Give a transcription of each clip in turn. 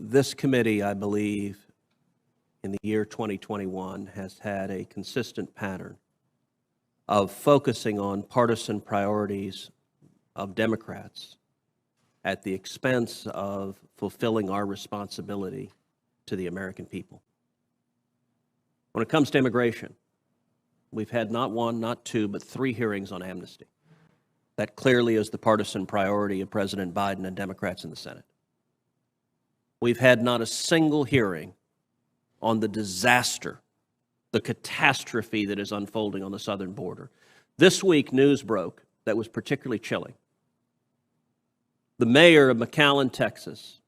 This committee, I believe, in the year 2021 has had a consistent pattern of focusing on partisan priorities of Democrats at the expense of fulfilling our responsibility to the American people. When it comes to immigration, we've had not one, not two, but 3 hearings on amnesty. That clearly is the partisan priority of President Biden and Democrats in the Senate. We've had not a single hearing on the disaster, the catastrophe that is unfolding on the southern border. This week, news broke that was particularly chilling. The mayor of McAllen, Texas,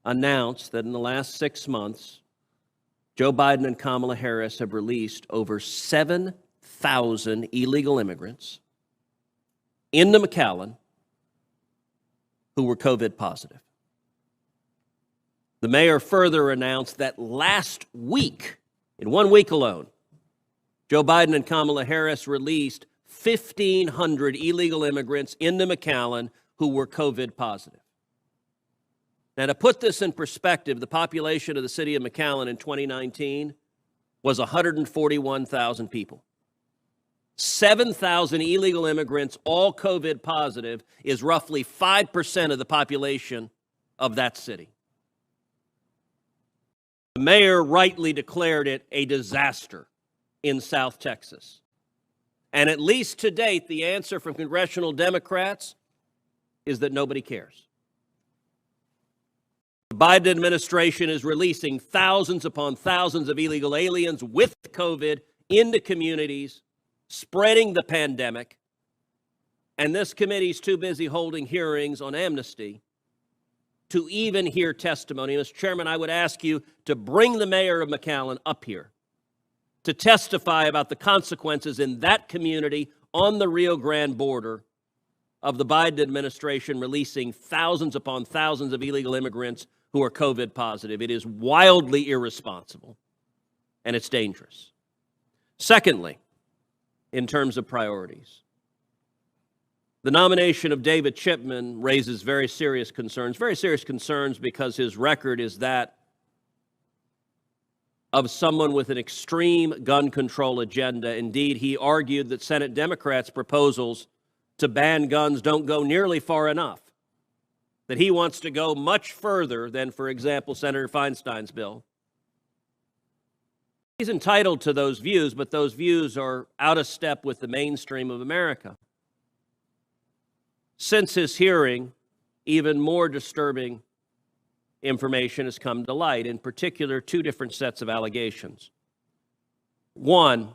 announced that in the last 6 months, Joe Biden and Kamala Harris have released over 7,000 illegal immigrants into McAllen who were COVID positive. The mayor further announced that last week, in 1 week alone, Joe Biden and Kamala Harris released 1,500 illegal immigrants into McAllen who were COVID positive. Now, to put this in perspective, the population of the city of McAllen in 2019 was 141,000 people. 7,000 illegal immigrants, all COVID positive, is roughly 5% of the population of that city. The mayor rightly declared it a disaster in South Texas. And at least to date, the answer from congressional Democrats is that nobody cares. The Biden administration is releasing thousands upon thousands of illegal aliens with COVID into communities, spreading the pandemic, and this committee's too busy holding hearings on amnesty to even hear testimony. Mr. Chairman, I would ask you to bring the mayor of McAllen up here to testify about the consequences in that community on the Rio Grande border of the Biden administration releasing thousands upon thousands of illegal immigrants who are COVID positive. It is wildly irresponsible, and it's dangerous. Secondly, in terms of priorities, the nomination of David Chipman raises very serious concerns because his record is that of someone with an extreme gun control agenda. Indeed, he argued that Senate Democrats' proposals to ban guns don't go nearly far enough, that he wants to go much further than, for example, Senator Feinstein's bill. He's entitled to those views, but those views are out of step with the mainstream of America. Since his hearing, even more disturbing information has come to light, in particular, 2 different sets of allegations. One,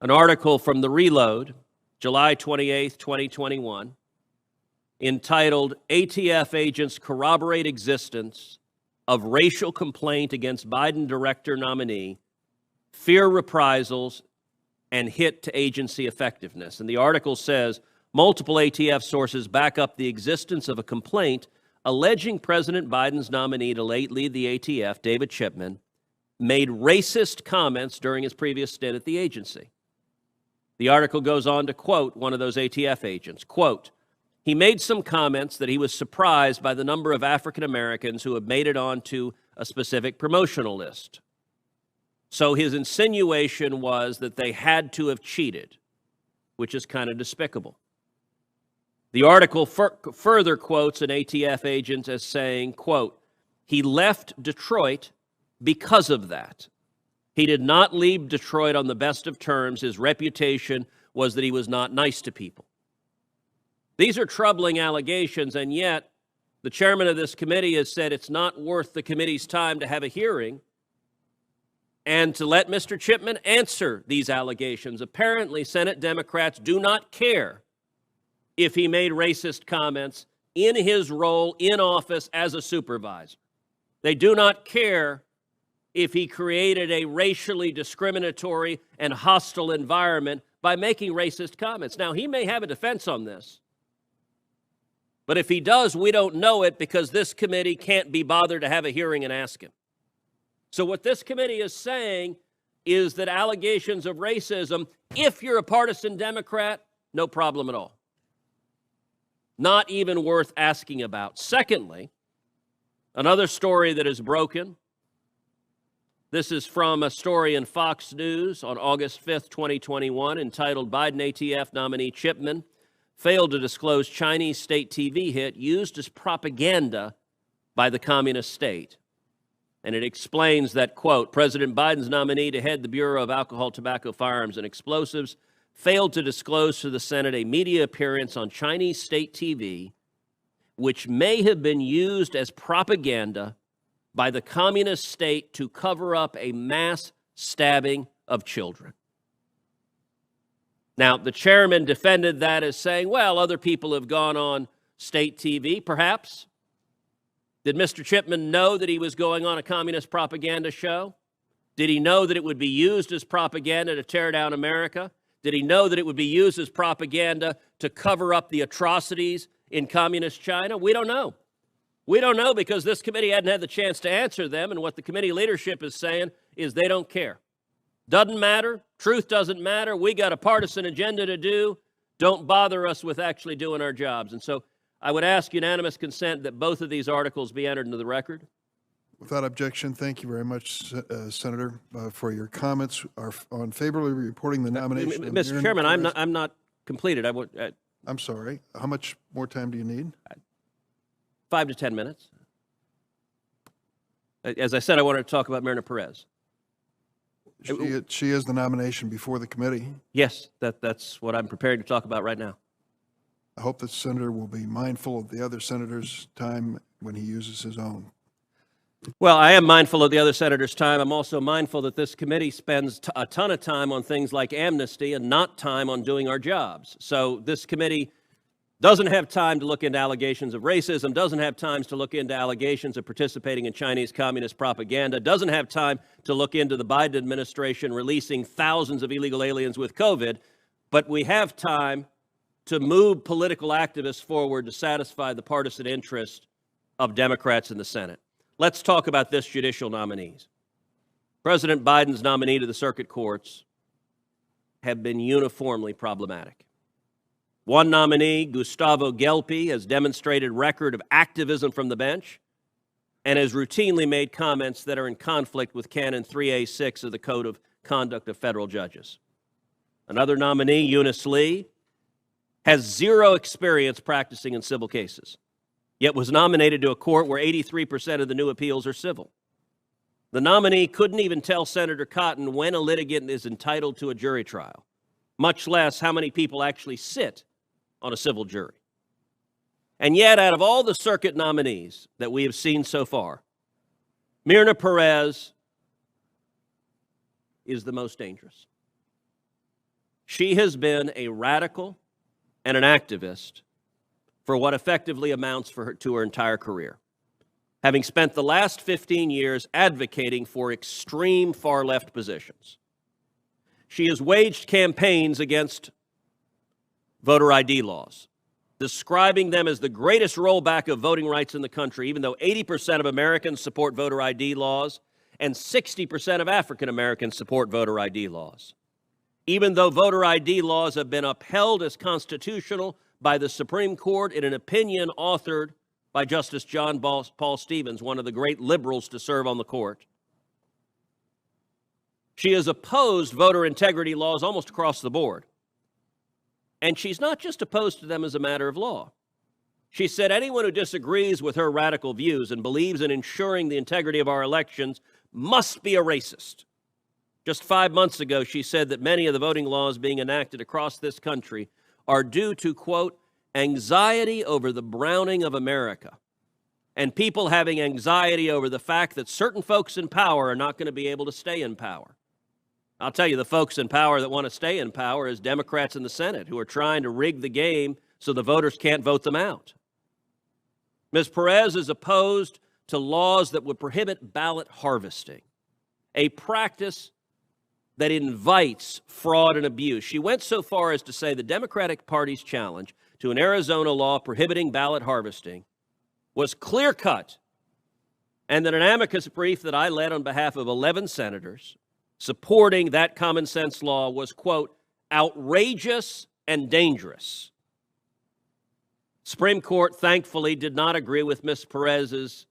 an article from The Reload, July 28, 2021, entitled, "ATF Agents Corroborate Existence of Racial Complaint Against Biden Director Nominee, Fear Reprisals, and Hit to Agency Effectiveness." And the article says, multiple ATF sources back up the existence of a complaint alleging President Biden's nominee to lead the ATF, David Chipman, made racist comments during his previous stint at the agency. The article goes on to quote one of those ATF agents, quote, "He made some comments that he was surprised by the number of African Americans who have made it onto a specific promotional list. So his insinuation was that they had to have cheated, which is kind of despicable." The article further quotes an ATF agent as saying, quote, "He left Detroit because of that. He did not leave Detroit on the best of terms. His reputation was that he was not nice to people." These are troubling allegations, and yet the chairman of this committee has said it's not worth the committee's time to have a hearing and to let Mr. Chipman answer these allegations. Apparently, Senate Democrats do not care if he made racist comments in his role in office as a supervisor. They do not care if he created a racially discriminatory and hostile environment by making racist comments. Now, he may have a defense on this, but if he does, we don't know it because this committee can't be bothered to have a hearing and ask him. So what this committee is saying is that allegations of racism, if you're a partisan Democrat, no problem at all. Not even worth asking about. Secondly, Another story that is broken. This is from a story in Fox News on August 5th, 2021, entitled Biden ATF nominee Chipman failed to disclose Chinese state TV hit used as propaganda by the communist state. And it explains that, quote, President Biden's nominee to head the Bureau of Alcohol, Tobacco, Firearms, and Explosives failed to disclose to the Senate a media appearance on Chinese state TV, which may have been used as propaganda by the communist state to cover up a mass stabbing of children. Now, the chairman defended that as saying, well, other people have gone on state TV, perhaps. Did Mr. Chipman know that he was going on a communist propaganda show? Did he know that it would be used as propaganda to tear down America? Did he know that it would be used as propaganda to cover up the atrocities in communist China? We don't know. We don't know because this committee hadn't had the chance to answer them, and what the committee leadership is saying is they don't care. Doesn't matter. Truth doesn't matter. We got a partisan agenda to do. Don't bother us with actually doing our jobs. And so I would ask unanimous consent that both of these articles be entered into the record. Without objection, thank you very much, Senator, for your comments on favorably reporting the nomination. Mr. Chairman, I'm not completed. I'm sorry. How much more time do you need? 5 to 10 minutes. As I said, I wanted to talk about Myrna Perez. She is the nomination before the committee. Yes, that's what I'm prepared to talk about right now. I hope the senator will be mindful of the other senator's time when he uses his own. Well, I am mindful of the other senator's time. I'm also mindful that this committee spends a ton of time on things like amnesty and not time on doing our jobs. So this committee doesn't have time to look into allegations of racism, doesn't have time to look into allegations of participating in Chinese communist propaganda, doesn't have time to look into the Biden administration releasing thousands of illegal aliens with COVID, but we have time to move political activists forward to satisfy the partisan interest of Democrats in the Senate. Let's talk about this judicial nominees. President Biden's nominee to the circuit courts have been uniformly problematic. One nominee, Gustavo Gelpi, has demonstrated record of activism from the bench and has routinely made comments that are in conflict with Canon 3A6 of the Code of Conduct of Federal Judges. Another nominee, Eunice Lee, has zero experience practicing in civil cases, yet was nominated to a court where 83% of the new appeals are civil. The nominee couldn't even tell Senator Cotton when a litigant is entitled to a jury trial, much less how many people actually sit on a civil jury. And yet, out of all the circuit nominees that we have seen so far, Myrna Perez is the most dangerous. She has been a radical and an activist for what effectively amounts to her entire career, having spent the last 15 years advocating for extreme far-left positions. She has waged campaigns against voter ID laws, describing them as the greatest rollback of voting rights in the country, even though 80% of Americans support voter ID laws and 60% of African Americans support voter ID laws. Even though voter ID laws have been upheld as constitutional by the Supreme Court in an opinion authored by Justice John Paul Stevens, one of the great liberals to serve on the court. She has opposed voter integrity laws almost across the board. And she's not just opposed to them as a matter of law. She said anyone who disagrees with her radical views and believes in ensuring the integrity of our elections must be a racist. Just 5 months ago, she said that many of the voting laws being enacted across this country are due to, quote, anxiety over the browning of America, and people having anxiety over the fact that certain folks in power are not going to be able to stay in power. I'll tell you, the folks in power that want to stay in power is Democrats in the Senate who are trying to rig the game so the voters can't vote them out. Ms. Perez is opposed to laws that would prohibit ballot harvesting, a practice that invites fraud and abuse. She went so far as to say the Democratic Party's challenge to an Arizona law prohibiting ballot harvesting was clear-cut, and that an amicus brief that I led on behalf of 11 senators supporting that common sense law was, quote, outrageous and dangerous. Supreme Court, thankfully, did not agree with Ms. Perez's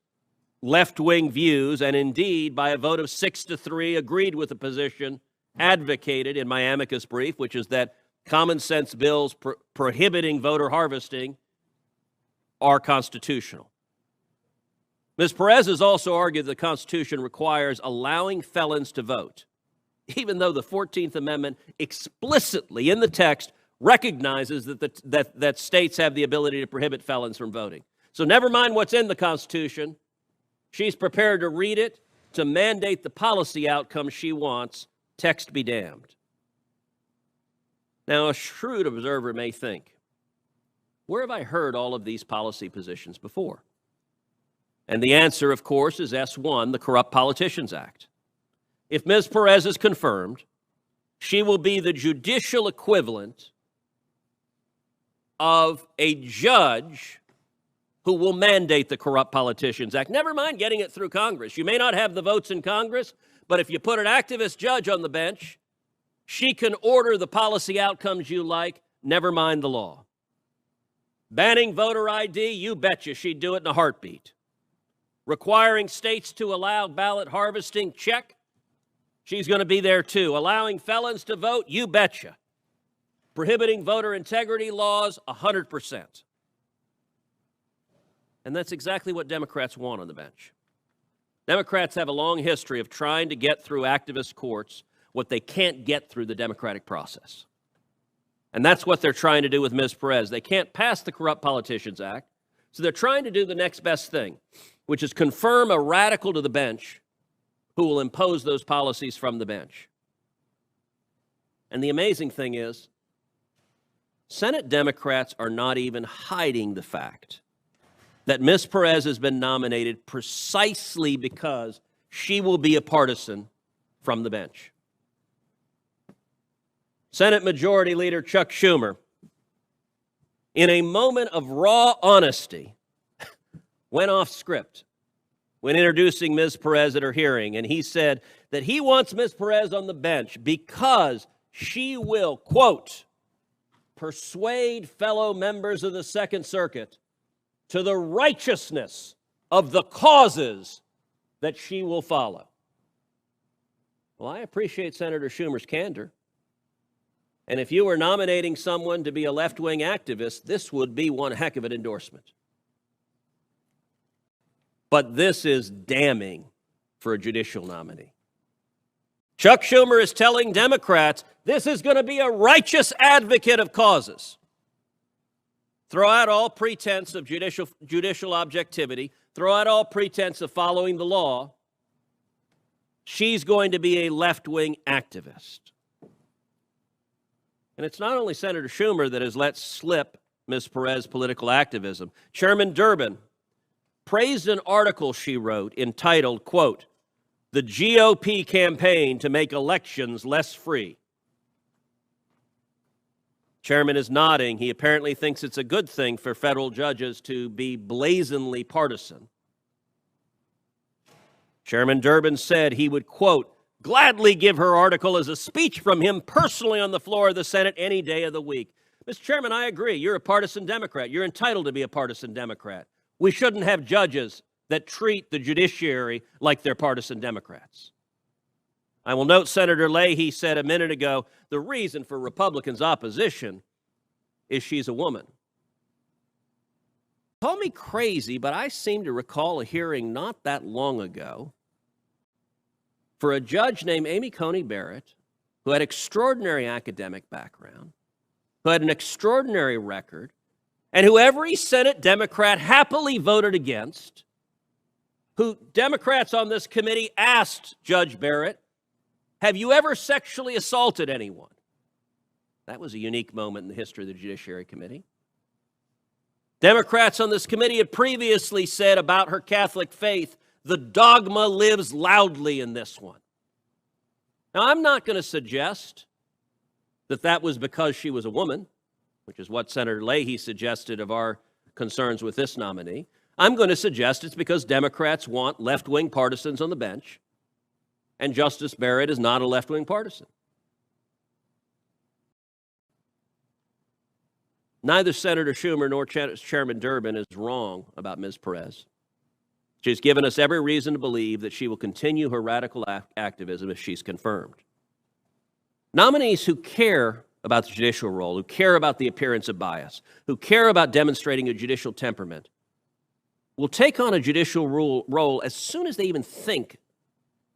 left-wing views, and indeed, by a vote of 6-3, agreed with the position advocated in my amicus brief, which is that common sense bills prohibiting voter harvesting are constitutional. Ms. Perez has also argued the Constitution requires allowing felons to vote, even though the 14th Amendment explicitly in the text recognizes that states have the ability to prohibit felons from voting. So never mind what's in the Constitution. She's prepared to read it to mandate the policy outcome she wants. Text be damned. Now, a shrewd observer may think, where have I heard all of these policy positions before? And the answer, of course, is S1, the Corrupt Politicians Act. If Ms. Perez is confirmed, she will be the judicial equivalent of a judge who will mandate the Corrupt Politicians Act. Never mind getting it through Congress. You may not have the votes in Congress, but if you put an activist judge on the bench, she can order the policy outcomes you like, never mind the law. Banning voter ID, you betcha she'd do it in a heartbeat. Requiring states to allow ballot harvesting, check. She's going to be there too. Allowing felons to vote, you betcha. Prohibiting voter integrity laws, 100%. And that's exactly what Democrats want on the bench. Democrats have a long history of trying to get through activist courts what they can't get through the democratic process. And that's what they're trying to do with Ms. Perez. They can't pass the Corrupt Politicians Act, so they're trying to do the next best thing, which is confirm a radical to the bench who will impose those policies from the bench. And the amazing thing is, Senate Democrats are not even hiding the fact that Ms. Perez has been nominated precisely because she will be a partisan from the bench. Senate Majority Leader Chuck Schumer, in a moment of raw honesty, went off script when introducing Ms. Perez at her hearing, and he said that he wants Ms. Perez on the bench because she will, quote, persuade fellow members of the Second Circuit to the righteousness of the causes that she will follow. Well, I appreciate Senator Schumer's candor. And if you were nominating someone to be a left-wing activist, this would be one heck of an endorsement. But this is damning for a judicial nominee. Chuck Schumer is telling Democrats this is going to be a righteous advocate of causes. Throw out all pretense of judicial objectivity. Throw out all pretense of following the law. She's going to be a left-wing activist. And it's not only Senator Schumer that has let slip Ms. Perez's political activism. Chairman Durbin praised an article she wrote entitled, quote, "The GOP Campaign to Make Elections Less Free." Chairman is nodding. He apparently thinks it's a good thing for federal judges to be blazingly partisan. Chairman Durbin said he would, quote, "gladly give her article as a speech from him personally on the floor of the Senate any day of the week." Mr. Chairman, I agree. You're a partisan Democrat. You're entitled to be a partisan Democrat. We shouldn't have judges that treat the judiciary like they're partisan Democrats. I will note Senator Leahy said a minute ago, the reason for Republicans' opposition is she's a woman. Call me crazy, but I seem to recall a hearing not that long ago for a judge named Amy Coney Barrett, who had extraordinary academic background, who had an extraordinary record, and who every Senate Democrat happily voted against, who Democrats on this committee asked Judge Barrett, "Have you ever sexually assaulted anyone?" That was a unique moment in the history of the Judiciary Committee. Democrats on this committee had previously said about her Catholic faith, the dogma lives loudly in this one. Now, I'm not going to suggest that that was because she was a woman, which is what Senator Leahy suggested of our concerns with this nominee. I'm going to suggest it's because Democrats want left-wing partisans on the bench, and Justice Barrett is not a left-wing partisan. Neither Senator Schumer nor Chairman Durbin is wrong about Ms. Perez. She's given us every reason to believe that she will continue her radical activism if she's confirmed. Nominees who care about the judicial role, who care about the appearance of bias, who care about demonstrating a judicial temperament, will take on a judicial role as soon as they even think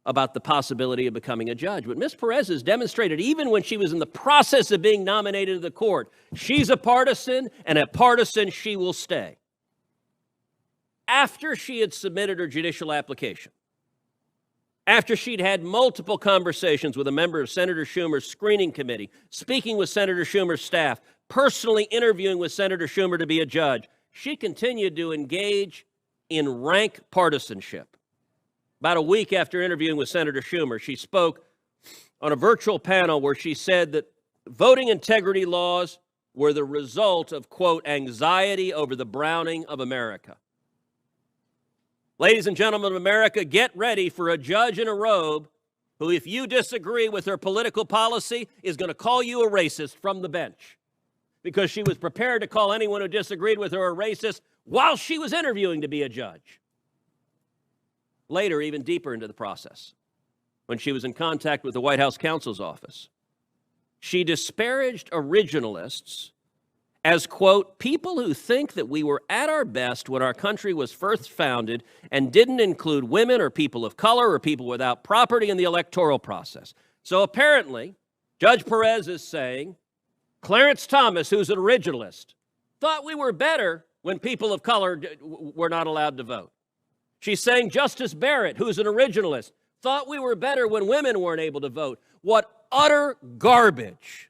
about the possibility of becoming a judge. But Ms. Perez has demonstrated, even when she was in the process of being nominated to the court, she's a partisan, and a partisan she will stay. After she had submitted her judicial application, after she'd had multiple conversations with a member of Senator Schumer's screening committee, speaking with Senator Schumer's staff, personally interviewing with Senator Schumer to be a judge, she continued to engage in rank partisanship. About a week after interviewing with Senator Schumer, she spoke on a virtual panel where she said that voting integrity laws were the result of, quote, anxiety over the browning of America. Ladies and gentlemen of America, get ready for a judge in a robe who, if you disagree with her political policy, is going to call you a racist from the bench, because she was prepared to call anyone who disagreed with her a racist while she was interviewing to be a judge. Later, even deeper into the process, when she was in contact with the White House counsel's office, she disparaged originalists as, quote, people who think that we were at our best when our country was first founded and didn't include women or people of color or people without property in the electoral process. So apparently, Judge Perez is saying Clarence Thomas, who's an originalist, thought we were better when people of color were not allowed to vote. She's saying Justice Barrett, who's an originalist, thought we were better when women weren't able to vote. What utter garbage.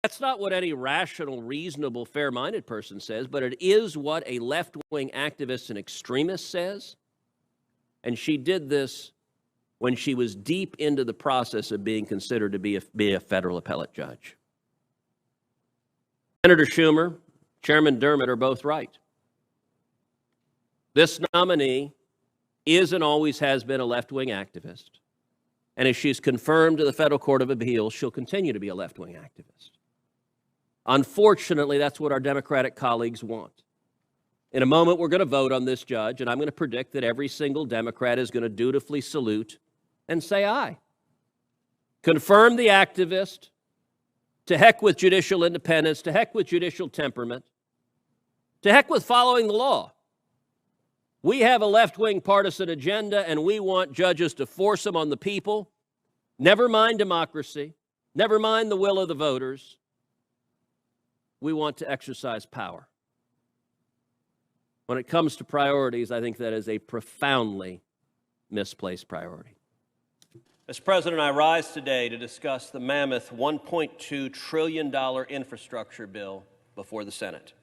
That's not what any rational, reasonable, fair-minded person says, but it is what a left-wing activist and extremist says. And she did this when she was deep into the process of being considered to be a federal appellate judge. Senator Schumer, Chairman Dermott are both right. This nominee is and always has been a left-wing activist. And if she's confirmed to the Federal Court of Appeals, she'll continue to be a left-wing activist. Unfortunately, that's what our Democratic colleagues want. In a moment, we're going to vote on this judge, and I'm going to predict that every single Democrat is going to dutifully salute and say aye. Confirm the activist. To heck with judicial independence. To heck with judicial temperament. To heck with following the law. We have a left-wing partisan agenda, and we want judges to force them on the people. Never mind democracy. Never mind the will of the voters. We want to exercise power. When it comes to priorities, I think that is a profoundly misplaced priority. Mr. President, I rise today to discuss the mammoth $1.2 trillion infrastructure bill before the Senate.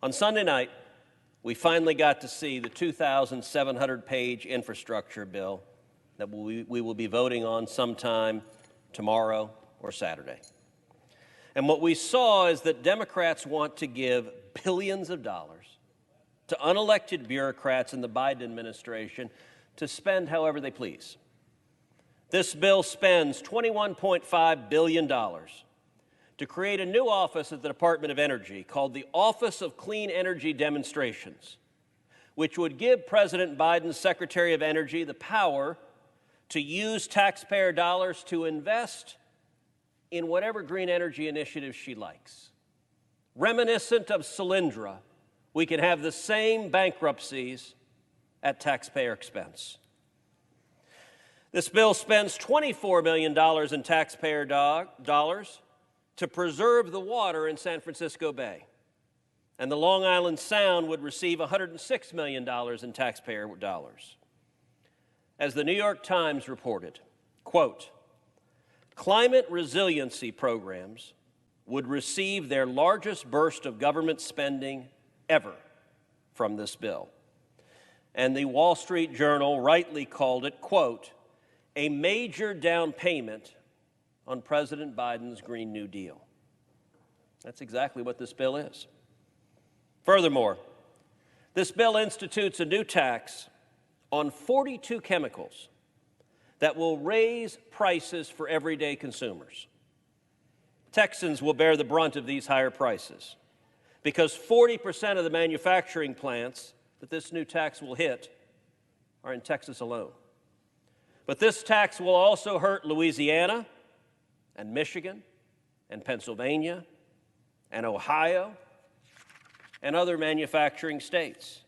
On Sunday night, we finally got to see the 2,700-page infrastructure bill that we will be voting on sometime tomorrow or Saturday. And what we saw is that Democrats want to give billions of dollars to unelected bureaucrats in the Biden administration to spend however they please. This bill spends $21.5 billion to create a new office at the Department of Energy called the Office of Clean Energy Demonstrations, which would give President Biden's Secretary of Energy the power to use taxpayer dollars to invest in whatever green energy initiative she likes. Reminiscent of Solyndra, we can have the same bankruptcies at taxpayer expense. This bill spends $24 million in taxpayer dollars to preserve the water in San Francisco Bay. And the Long Island Sound would receive $106 million in taxpayer dollars. As the New York Times reported, quote, climate resiliency programs would receive their largest burst of government spending ever from this bill. And the Wall Street Journal rightly called it, quote, a major down payment on President Biden's Green New Deal. That's exactly what this bill is. Furthermore, this bill institutes a new tax on 42 chemicals that will raise prices for everyday consumers. Texans will bear the brunt of these higher prices because 40% of the manufacturing plants that this new tax will hit are in Texas alone. But this tax will also hurt Louisiana and Michigan and Pennsylvania and Ohio and other manufacturing states.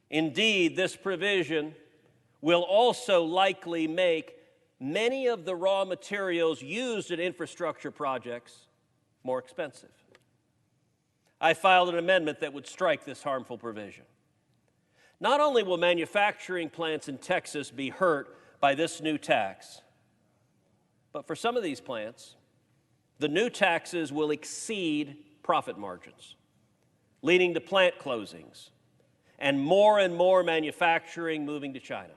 Indeed, this provision will also likely make many of the raw materials used in infrastructure projects more expensive. I filed an amendment that would strike this harmful provision. Not only will manufacturing plants in Texas be hurt by this new tax, but for some of these plants, the new taxes will exceed profit margins, leading to plant closings and more manufacturing moving to China.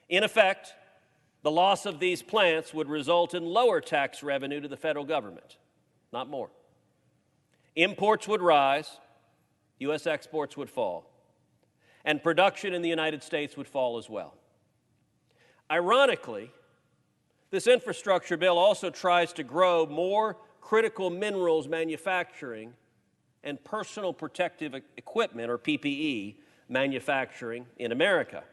In effect, the loss of these plants would result in lower tax revenue to the federal government, not more. Imports would rise, U.S. exports would fall, and production in the United States would fall as well. Ironically, this infrastructure bill also tries to grow more critical minerals manufacturing and personal protective equipment, or PPE, manufacturing in America.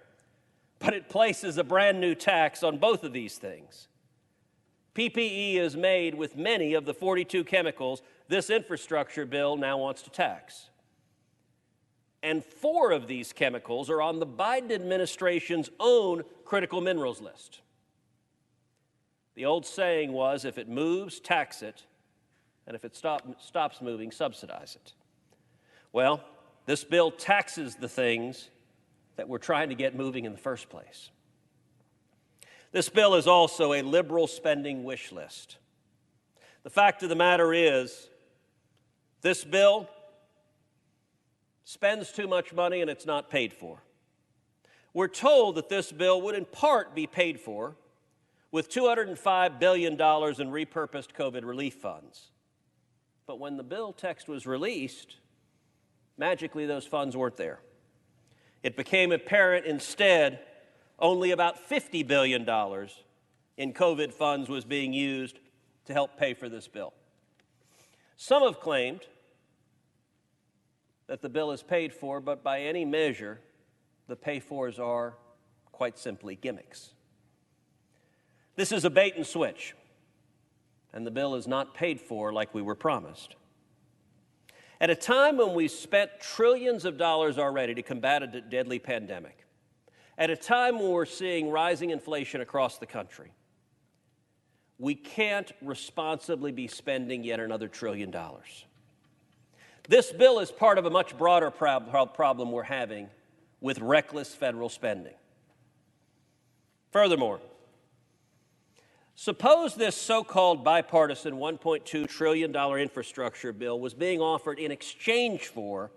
But it places a brand new tax on both of these things. PPE is made with many of the 42 chemicals this infrastructure bill now wants to tax. And 4 of these chemicals are on the Biden administration's own critical minerals list. The old saying was, if it moves, tax it, and if it stops moving, subsidize it. Well, this bill taxes the things that we're trying to get moving in the first place. This bill is also a liberal spending wish list. The fact of the matter is, this bill spends too much money and it's not paid for. We're told that this bill would in part be paid for with $205 billion in repurposed COVID relief funds. But when the bill text was released, magically those funds weren't there. It became apparent instead only about $50 billion in COVID funds was being used to help pay for this bill. Some have claimed that the bill is paid for, but by any measure, the pay-fors are quite simply gimmicks. This is a bait and switch, and the bill is not paid for like we were promised. At a time when we spent trillions of dollars already to combat a deadly pandemic, at a time when we're seeing rising inflation across the country, we can't responsibly be spending yet another $1 trillion. This bill is part of a much broader problem we're having with reckless federal spending. Furthermore, suppose this so-called bipartisan $1.2 trillion infrastructure bill was being offered in exchange for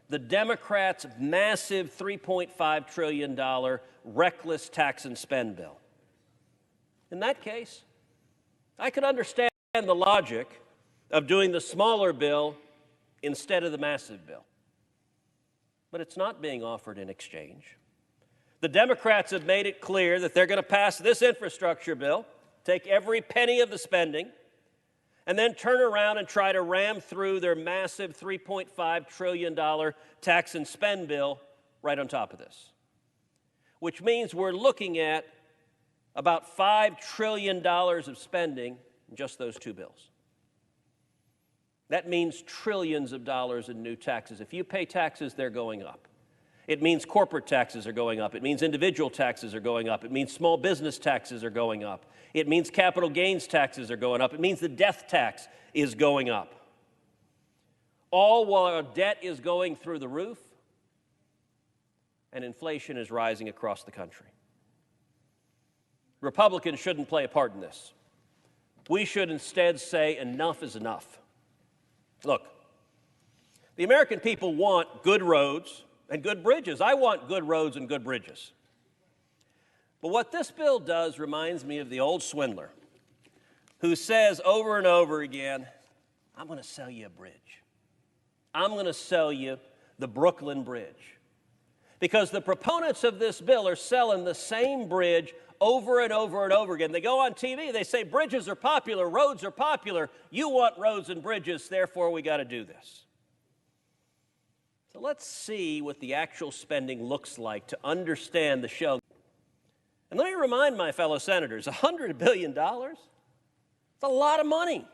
the Democrats' massive $3.5 trillion reckless tax and spend bill. In that case, I could understand the logic of doing the smaller bill instead of the massive bill. But it's not being offered in exchange. The Democrats have made it clear that they're going to pass this infrastructure bill, take every penny of the spending, and then turn around and try to ram through their massive $3.5 trillion tax and spend bill right on top of this. Which means we're looking at about $5 trillion of spending in just those two bills. That means trillions of dollars in new taxes. If you pay taxes, they're going up. It means corporate taxes are going up. It means individual taxes are going up. It means small business taxes are going up. It means capital gains taxes are going up. It means the death tax is going up. All while our debt is going through the roof and inflation is rising across the country. Republicans shouldn't play a part in this. We should instead say enough is enough. Look, the American people want good roads and good bridges. I want good roads and good bridges. But what this bill does reminds me of the old swindler who says over and over again, I'm going to sell you a bridge. I'm going to sell you the Brooklyn Bridge. Because the proponents of this bill are selling the same bridge over and over and over again. They go on TV, they say bridges are popular, roads are popular. You want roads and bridges, therefore we got to do this. So let's see what the actual spending looks like to understand the show. And let me remind my fellow senators, $100 billion? It's a lot of money.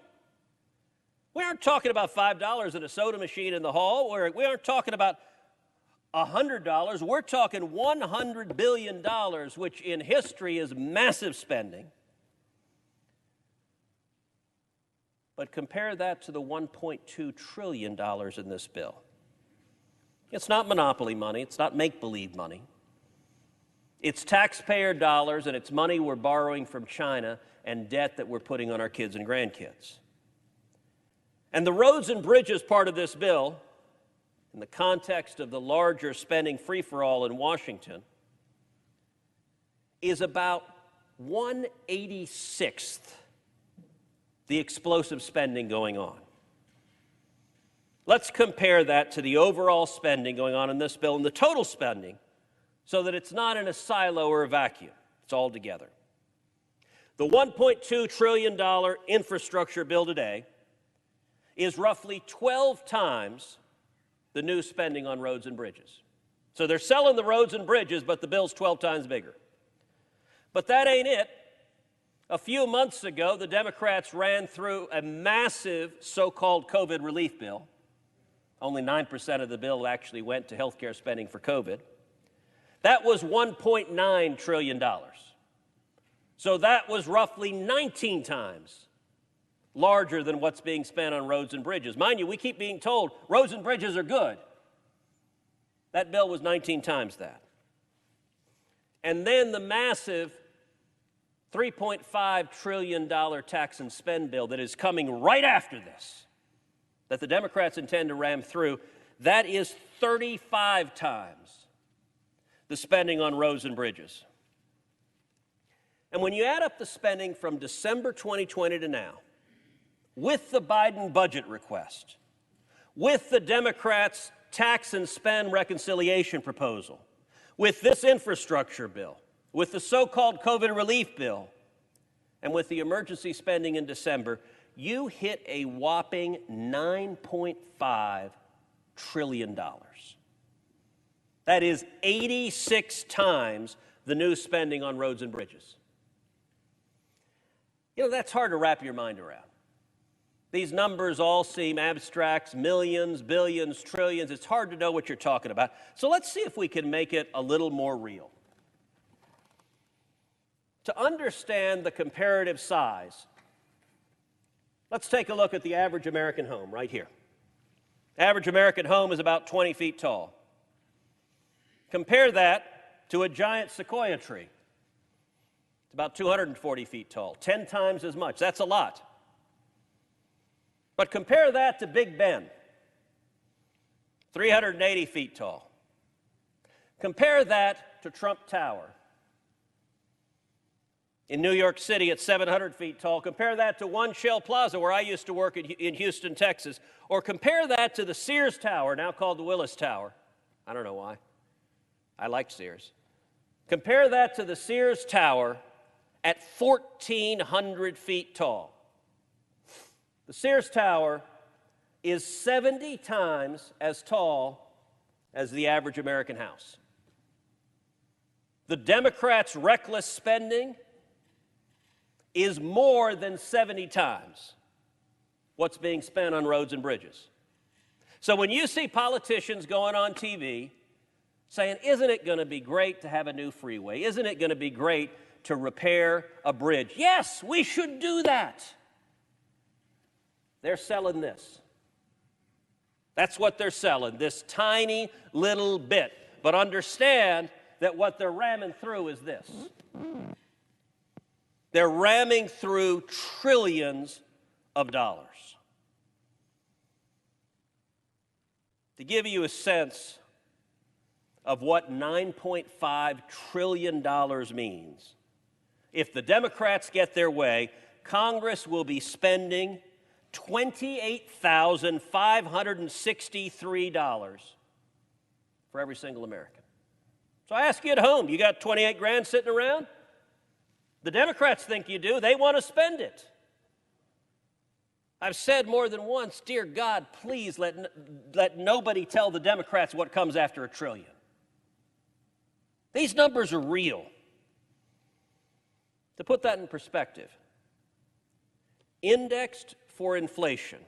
We aren't talking about $5 at a soda machine in the hall. We aren't talking about $100. We're talking $100 billion, which in history is massive spending. But compare that to the $1.2 trillion in this bill. It's not monopoly money. It's not make-believe money. It's taxpayer dollars, and it's money we're borrowing from China and debt that we're putting on our kids and grandkids. And the roads and bridges part of this bill, in the context of the larger spending free-for-all in Washington, is about 1/86th the explosive spending going on. Let's compare that to the overall spending going on in this bill and the total spending so that it's not in a silo or a vacuum. It's all together. The $1.2 trillion infrastructure bill today is roughly 12 times the new spending on roads and bridges. So they're selling the roads and bridges, but the bill's 12 times bigger. But that ain't it. A few months ago, the Democrats ran through a massive so-called COVID relief bill. Only 9% of the bill actually went to health care spending for COVID. That was $1.9 trillion. So that was roughly 19 times larger than what's being spent on roads and bridges. Mind you, we keep being told roads and bridges are good. That bill was 19 times that. And then the massive $3.5 trillion tax and spend bill that is coming right after this, that the Democrats intend to ram through, that is 35 times the spending on roads and bridges. And when you add up the spending from December 2020 to now, with the Biden budget request, with the Democrats' tax and spend reconciliation proposal, with this infrastructure bill, with the so-called COVID relief bill, and with the emergency spending in December, you hit a whopping $9.5 trillion. That is 86 times the new spending on roads and bridges. You know, that's hard to wrap your mind around. These numbers all seem abstract, millions, billions, trillions. It's hard to know what you're talking about. So let's see if we can make it a little more real. To understand the comparative size, let's take a look at the average American home right here. Average American home is about 20 feet tall. Compare that to a giant sequoia tree. It's about 240 feet tall, 10 times as much. That's a lot. But compare that to Big Ben, 380 feet tall. Compare that to Trump Tower in New York City at 700 feet tall. Compare that to One Shell Plaza, where I used to work in Houston, Texas. Or compare that to the Sears Tower, now called the Willis Tower. I don't know why. I liked Sears. Compare that to the Sears Tower at 1,400 feet tall. The Sears Tower is 70 times as tall as the average American house. The Democrats' reckless spending is more than 70 times what's being spent on roads and bridges. So when you see politicians going on TV saying, isn't it going to be great to have a new freeway? Isn't it going to be great to repair a bridge? Yes, we should do that. They're selling this. That's what they're selling, this tiny little bit. But understand that what they're ramming through is this. They're ramming through trillions of dollars. To give you a sense of what $9.5 trillion means, if the Democrats get their way, Congress will be spending $28,563 for every single American. So I ask you at home, you got 28 grand sitting around? The Democrats think you do. They want to spend it. I've said more than once, dear God, please let nobody tell the Democrats what comes after $1 trillion. These numbers are real. To put that in perspective, indexed for inflation,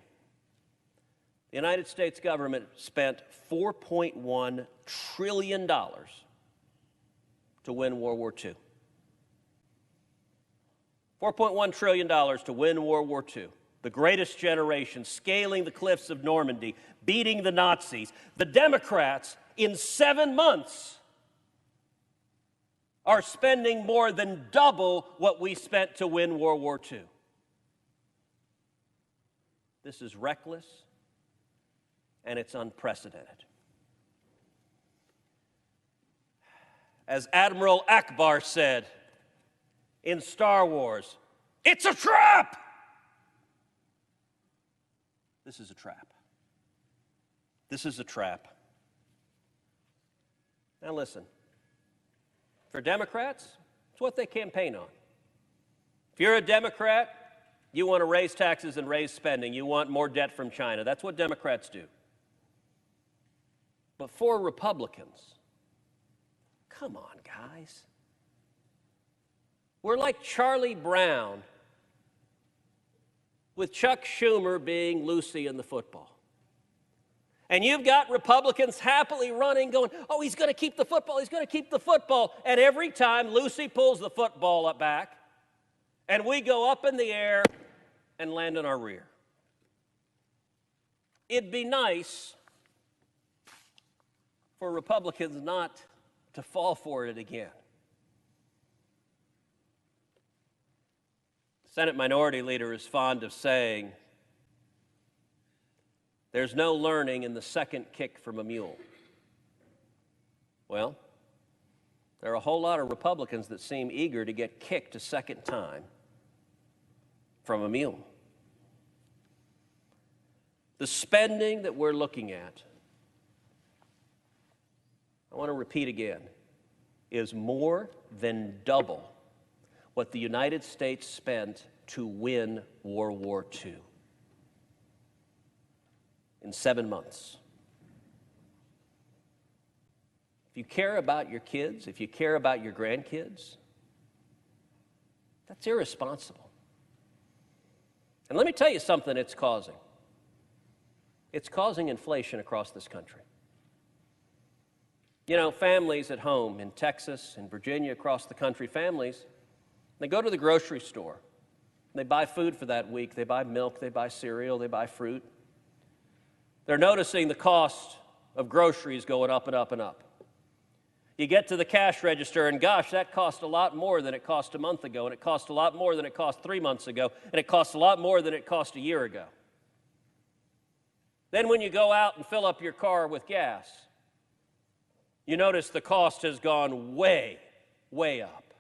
the United States government spent $4.1 trillion to win World War II. $4.1 trillion to win World War II. The greatest generation, scaling the cliffs of Normandy, beating the Nazis. The Democrats, in 7 months, are spending more than double what we spent to win World War II. This is reckless, and it's unprecedented. As Admiral Akbar said in Star Wars, it's a trap! This is a trap. This is a trap. Now listen, for Democrats, it's what they campaign on. If you're a Democrat, you want to raise taxes and raise spending. You want more debt from China. That's what Democrats do. But for Republicans, come on, guys. We're like Charlie Brown with Chuck Schumer being Lucy in the football. And you've got Republicans happily running, going, oh, he's going to keep the football, he's going to keep the football. And every time Lucy pulls the football up back, and we go up in the air and land on our rear. It'd be nice for Republicans not to fall for it again. The Senate Minority Leader is fond of saying, there's no learning in the second kick from a mule. Well, there are a whole lot of Republicans that seem eager to get kicked a second time from a mule. The spending that we're looking at, I want to repeat again, is more than double what the United States spent to win World War II. In 7 months. If you care about your kids, if you care about your grandkids, that's irresponsible. And let me tell you something it's causing. It's causing inflation across this country. You know, families at home in Texas, in Virginia, across the country, families, they go to the grocery store. They buy food for that week. They buy milk, they buy cereal, they buy fruit. They're noticing the cost of groceries going up and up and up. You get to the cash register, and gosh, that cost a lot more than it cost a month ago, and it cost a lot more than it cost 3 months ago, and it costs a lot more than it cost a year ago. Then when you go out and fill up your car with gas, you notice the cost has gone way, way up.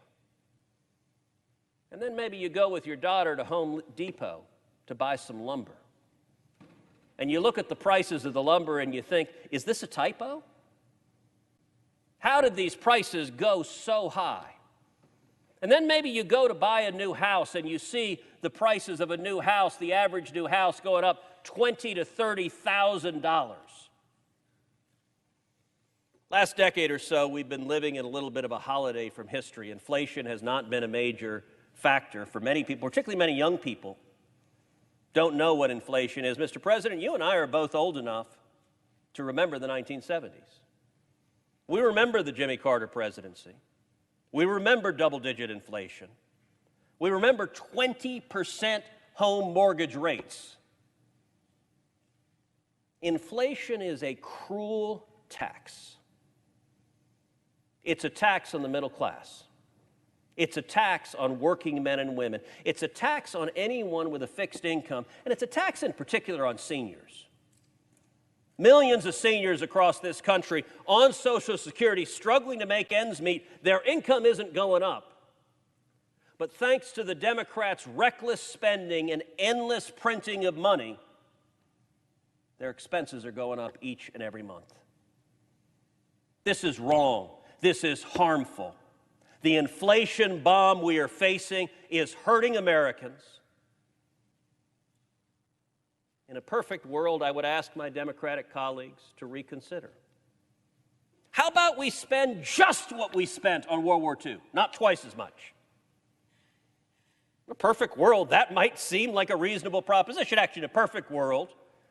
And then maybe you go with your daughter to Home Depot to buy some lumber. And you look at the prices of the lumber and you think, is this a typo? How did these prices go so high? And then maybe you go to buy a new house and you see the prices of a new house, the average new house going up $20,000 to $30,000. Last decade or so, we've been living in a little bit of a holiday from history. Inflation has not been a major factor for many people, particularly many young people. Don't know what inflation is. Mr. President, you and I are both old enough to remember the 1970s. We remember the Jimmy Carter presidency. We remember double-digit inflation. We remember 20% home mortgage rates. Inflation is a cruel tax. It's a tax on the middle class. It's a tax on working men and women. It's a tax on anyone with a fixed income, and it's a tax in particular on seniors. Millions of seniors across this country on Social Security struggling to make ends meet. Their income isn't going up. But thanks to the Democrats' reckless spending and endless printing of money, their expenses are going up each and every month. This is wrong. This is harmful. The inflation bomb we are facing is hurting Americans. In a perfect world, I would ask my Democratic colleagues to reconsider. How about we spend just what we spent on World War II, not twice as much? In a perfect world, that might seem like a reasonable proposition. Actually, in a perfect world,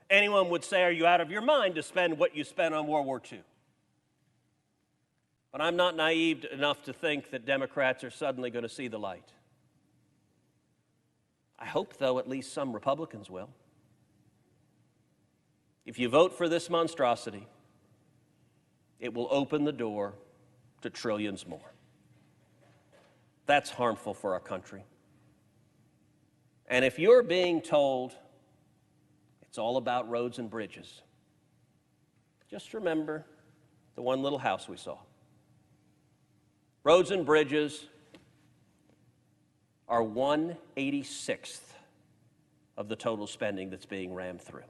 anyone would say, are you out of your mind to spend what you spent on World War II? But I'm not naive enough to think that Democrats are suddenly going to see the light. I hope, though, at least some Republicans will. If you vote for this monstrosity, it will open the door to trillions more. That's harmful for our country. And if you're being told it's all about roads and bridges, just remember the one little house we saw. Roads and bridges are 1/86th of the total spending that's being rammed through.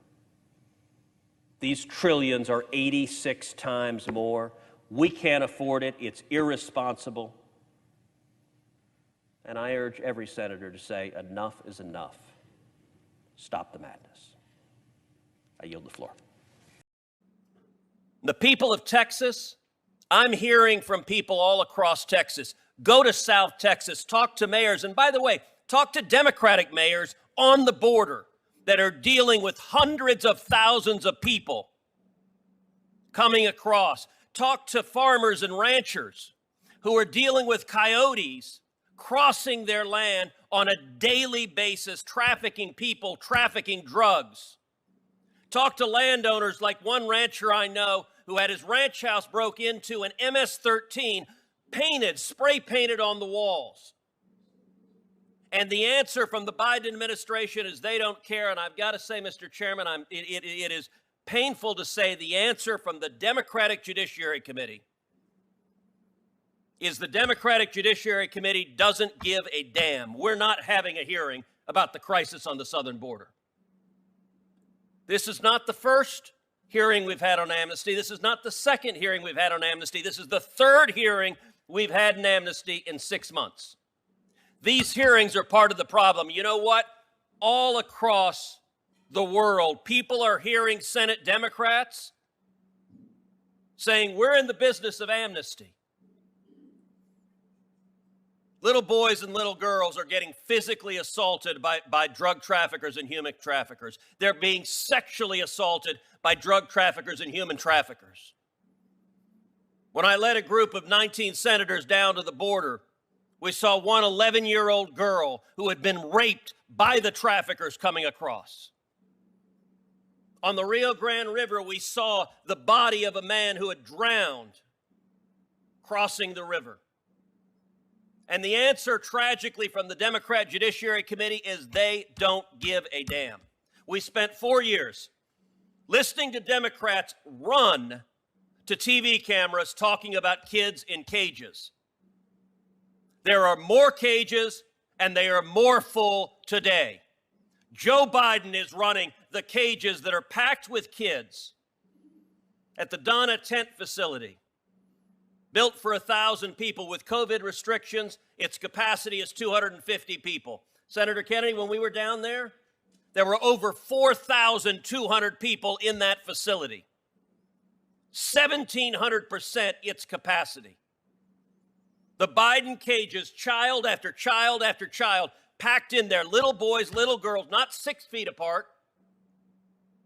These trillions are 86 times more. We can't afford it. It's irresponsible. And I urge every senator to say, enough is enough. Stop the madness. I yield the floor. The people of Texas, I'm hearing from people all across Texas. Go to South Texas, talk to mayors, and by the way, talk to Democratic mayors on the border that are dealing with hundreds of thousands of people coming across. Talk to farmers and ranchers who are dealing with coyotes crossing their land on a daily basis, trafficking people, trafficking drugs. Talk to landowners like one rancher I know who had his ranch house broke into and MS-13 painted, spray painted on the walls. And the answer from the Biden administration is they don't care. And I've got to say, Mr. Chairman, it is painful to say the answer from the Democratic Judiciary Committee is the Democratic Judiciary Committee doesn't give a damn. We're not having a hearing about the crisis on the southern border. This is not the first hearing we've had on amnesty. This is not the second hearing we've had on amnesty. This is the third hearing we've had on amnesty in 6 months. These hearings are part of the problem. You know what? All across the world, people are hearing Senate Democrats saying, we're in the business of amnesty. Little boys and little girls are getting physically assaulted by drug traffickers and human traffickers. They're being sexually assaulted by drug traffickers and human traffickers. When I led a group of 19 senators down to the border, we saw one 11-year-old girl who had been raped by the traffickers coming across. On the Rio Grande River, we saw the body of a man who had drowned crossing the river. And the answer, tragically, from the Democrat Judiciary Committee is they don't give a damn. We spent 4 years listening to Democrats run to TV cameras talking about kids in cages. There are more cages, and they are more full today. Joe Biden is running the cages that are packed with kids at the Donna Tent Facility, built for 1,000 people with COVID restrictions. Its capacity is 250 people. Senator Kennedy, when we were down there, there were over 4,200 people in that facility. 1,700% its capacity. The Biden cages, child after child after child, packed in there, little boys, little girls, not 6 feet apart,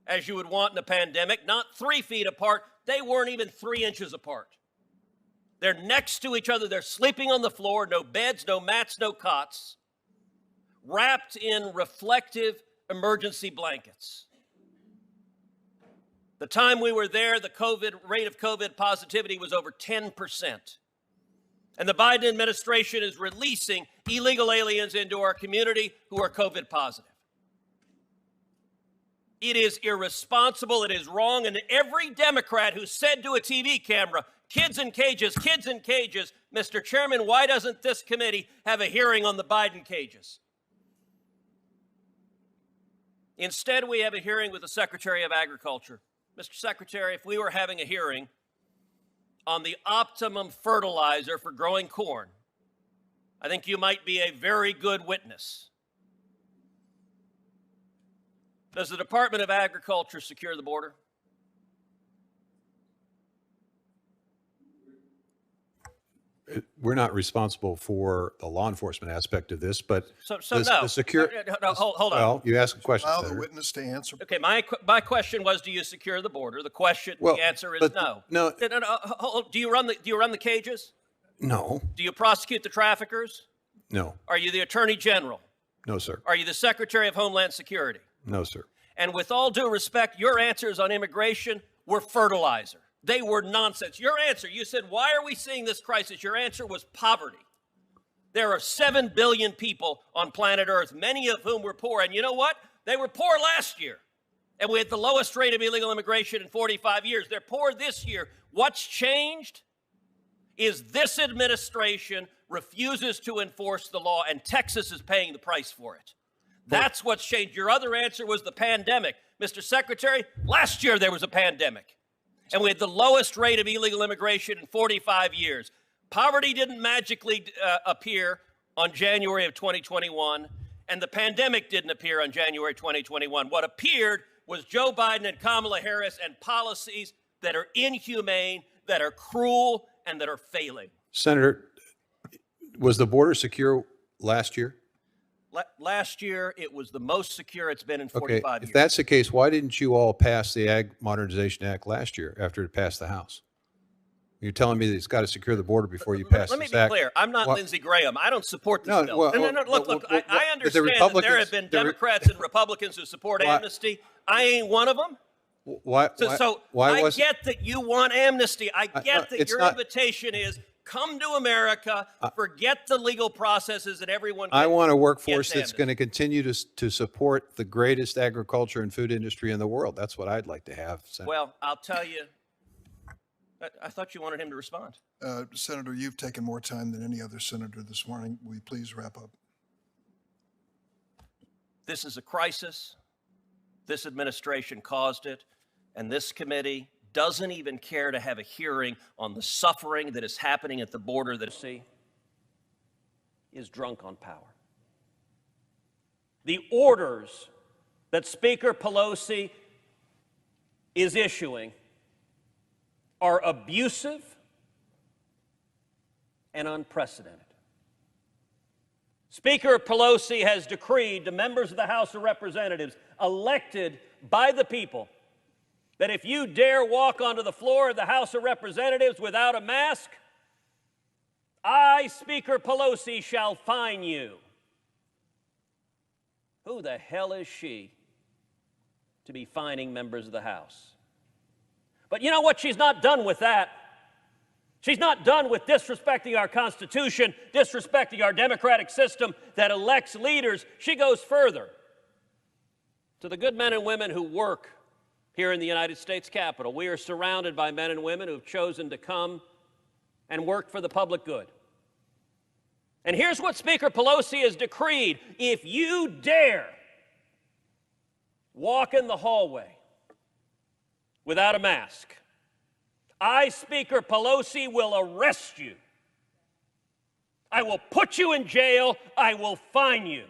as you would want in a pandemic, not 3 feet apart. They weren't even 3 inches apart. They're next to each other. They're sleeping on the floor, no beds, no mats, no cots, wrapped in reflective emergency blankets. The time we were there, the rate of COVID positivity was over 10%. And the Biden administration is releasing illegal aliens into our community who are COVID positive. It is irresponsible, it is wrong, and every Democrat who said to a TV camera, kids in cages, Mr. Chairman, why doesn't this committee have a hearing on the Biden cages? Instead, we have a hearing with the Secretary of Agriculture. Mr. Secretary, if we were having a hearing on the optimum fertilizer for growing corn, I think you might be a very good witness. Does the Department of Agriculture secure the border? We're not responsible for the law enforcement aspect of this, but No. the secure. No, hold on. Well, you ask a question, Allow the Senator. witness to answer. Okay, my question was, do you secure the border? The answer is no. No. Do you run the cages? No, Do you prosecute the traffickers? no, Are you the Attorney General? no, sir. Are you the Secretary of Homeland Security? No, sir. And with all due respect, your answers on immigration were fertilizer. They were nonsense. Your answer, you said, why are we seeing this crisis? Your answer was poverty. There are 7 billion people on planet Earth, many of whom were poor. And you know what? They were poor last year. And we had the lowest rate of illegal immigration in 45 years. They're poor this year. What's changed is this administration refuses to enforce the law, and Texas is paying the price for it. That's what's changed. Your other answer was the pandemic. Mr. Secretary, last year there was a pandemic, and we had the lowest rate of illegal immigration in 45 years. Poverty didn't magically appear on January of 2021, and the pandemic didn't appear on January 2021. What appeared was Joe Biden and Kamala Harris and policies that are inhumane, that are cruel, and that are failing. Senator, was the border secure last year? Last year, it was the most secure it's been in Okay, 45 if years. that's the case, why didn't you all pass the Ag Modernization Act last year after it passed the House? You're telling me that it's got to secure the border before you pass Let me this be act. clear. I'm not Why- Lindsey Graham. I don't support this No, bill. well, No. Look, well, I but the understand that there Republicans- have been the Re- Democrats and Republicans who support Why- amnesty. I ain't one of them. Why I was get that you want amnesty. I get that it's your not- invitation is come to America, forget the legal processes, and everyone. I want a workforce gets that's amnesty. going to continue to support the greatest agriculture and food industry in the world. That's what I'd like to have, Senator. Well, I'll tell you. I thought you wanted him to respond. Senator, you've taken more time than any other senator this morning. Will you please wrap up? This is a crisis. This administration caused it, and this committee doesn't even care to have a hearing on the suffering that is happening at the border that is drunk on power. The orders that Speaker Pelosi is issuing are abusive and unprecedented. Speaker Pelosi has decreed to members of the House of Representatives elected by the people that if you dare walk onto the floor of the House of Representatives without a mask, I, Speaker Pelosi, shall fine you. Who the hell is she to be fining members of the House? But you know what? She's not done with that. She's not done with disrespecting our Constitution, disrespecting our democratic system that elects leaders. She goes further. To the good men and women who work here in the United States Capitol, we are surrounded by men and women who have chosen to come and work for the public good. And here's what Speaker Pelosi has decreed. If you dare walk in the hallway without a mask, I, Speaker Pelosi, will arrest you. I will put you in jail. I will fine you.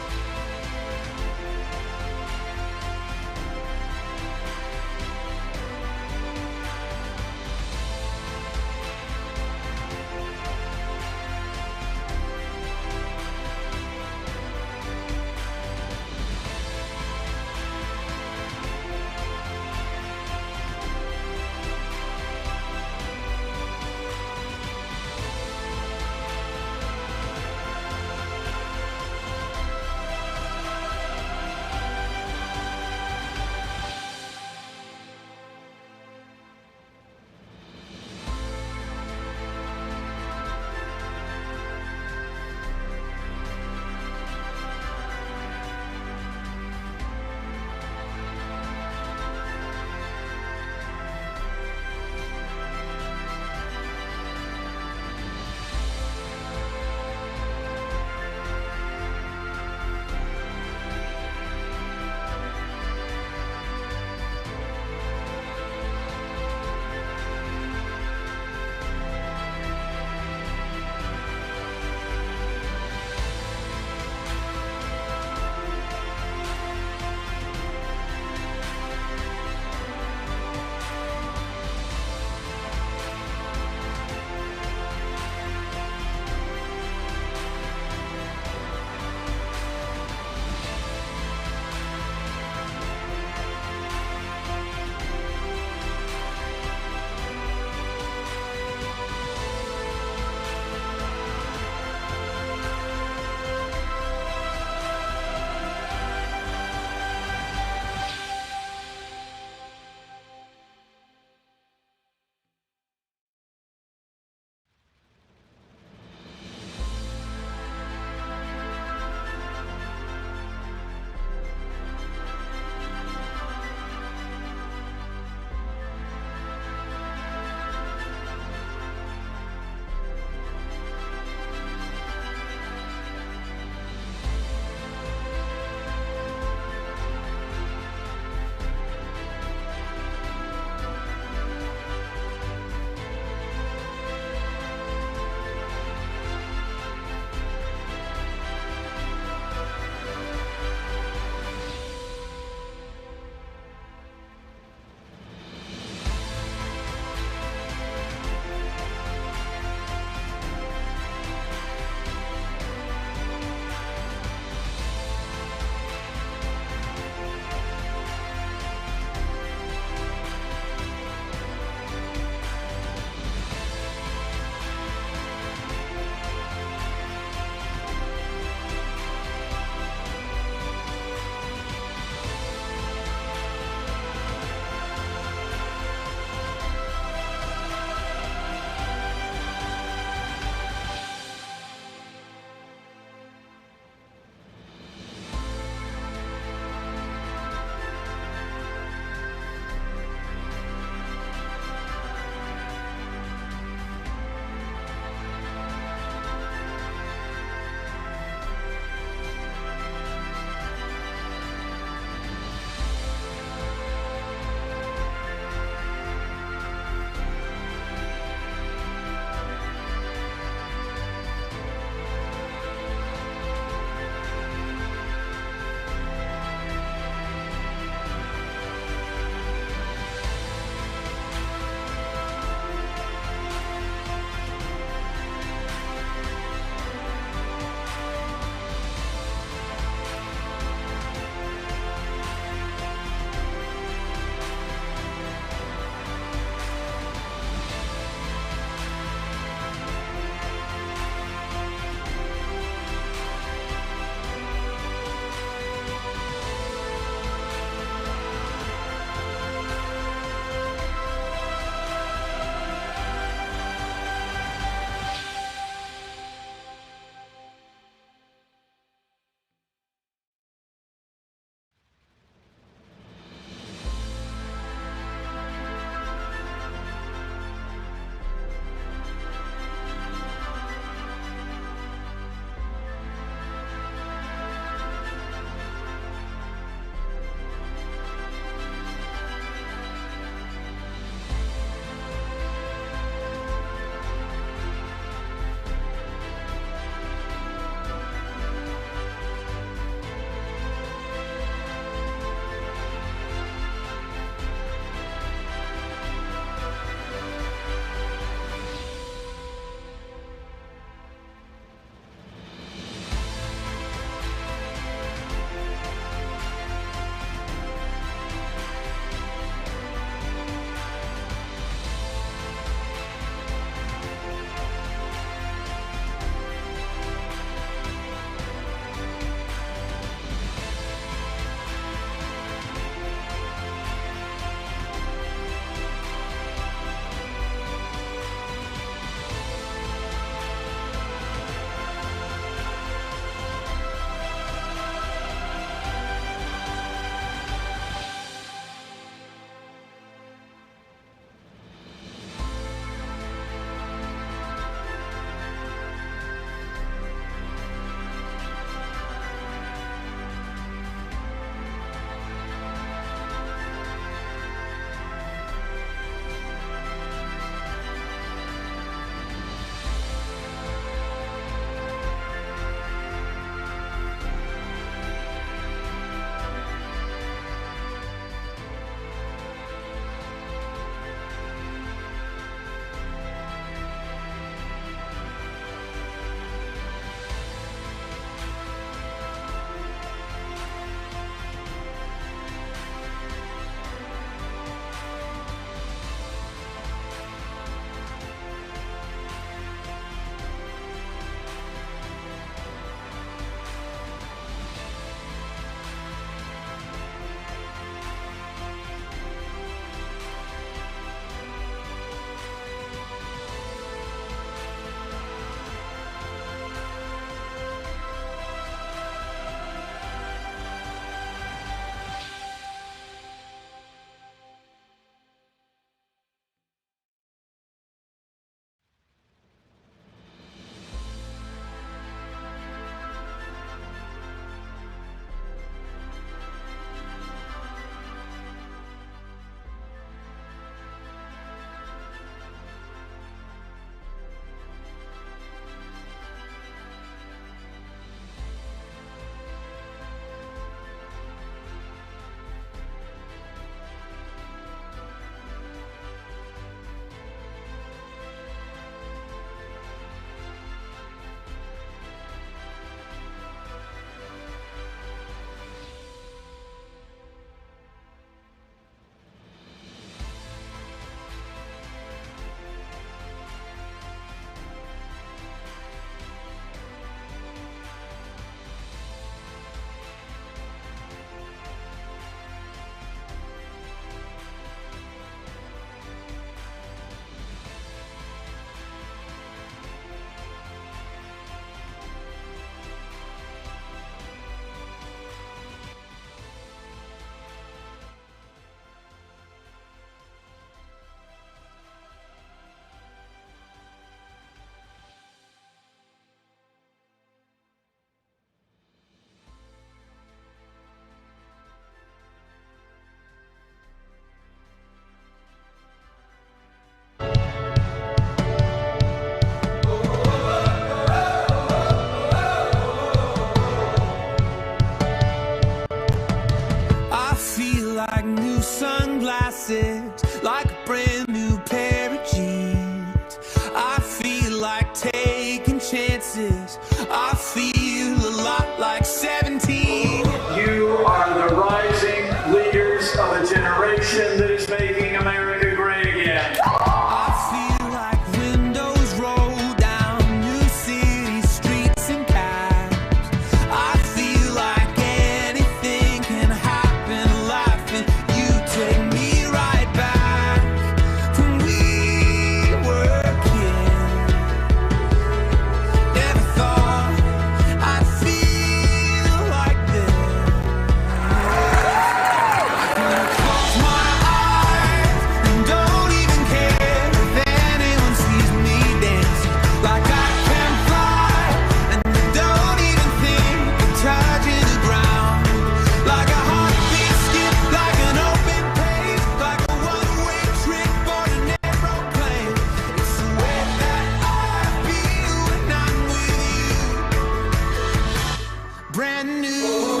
brand new.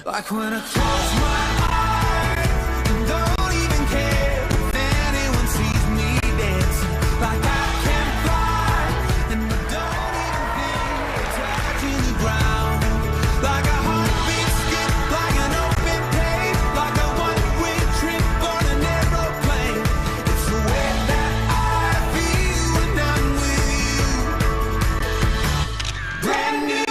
Like when I close my eyes and don't even care if anyone sees me dancing. Like I can fly and I don't even think of touching the ground. Like a heartbeat skip, like an open page, like a one-way trip on an aeroplane. It's the way that I feel when I'm with you. Brand new.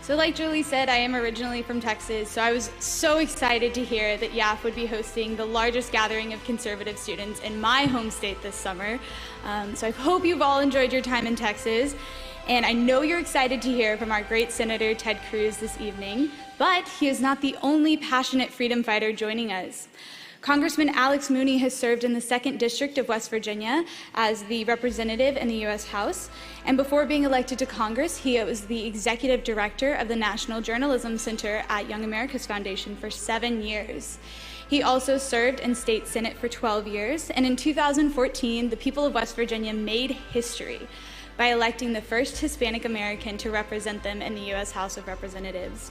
So like Julie said, I am originally from Texas, so I was so excited to hear that YAF would be hosting the largest gathering of conservative students in my home state this summer. So I hope you've all enjoyed your time in Texas. And I know you're excited to hear from our great Senator Ted Cruz this evening, but he is not the only passionate freedom fighter joining us. Congressman Alex Mooney has served in the 2nd District of West Virginia as the representative in the U.S. House, and before being elected to Congress, he was the executive director of the National Journalism Center at Young America's Foundation for 7 years. He also served in State Senate for 12 years, and in 2014, the people of West Virginia made history by electing the first Hispanic American to represent them in the U.S. House of Representatives.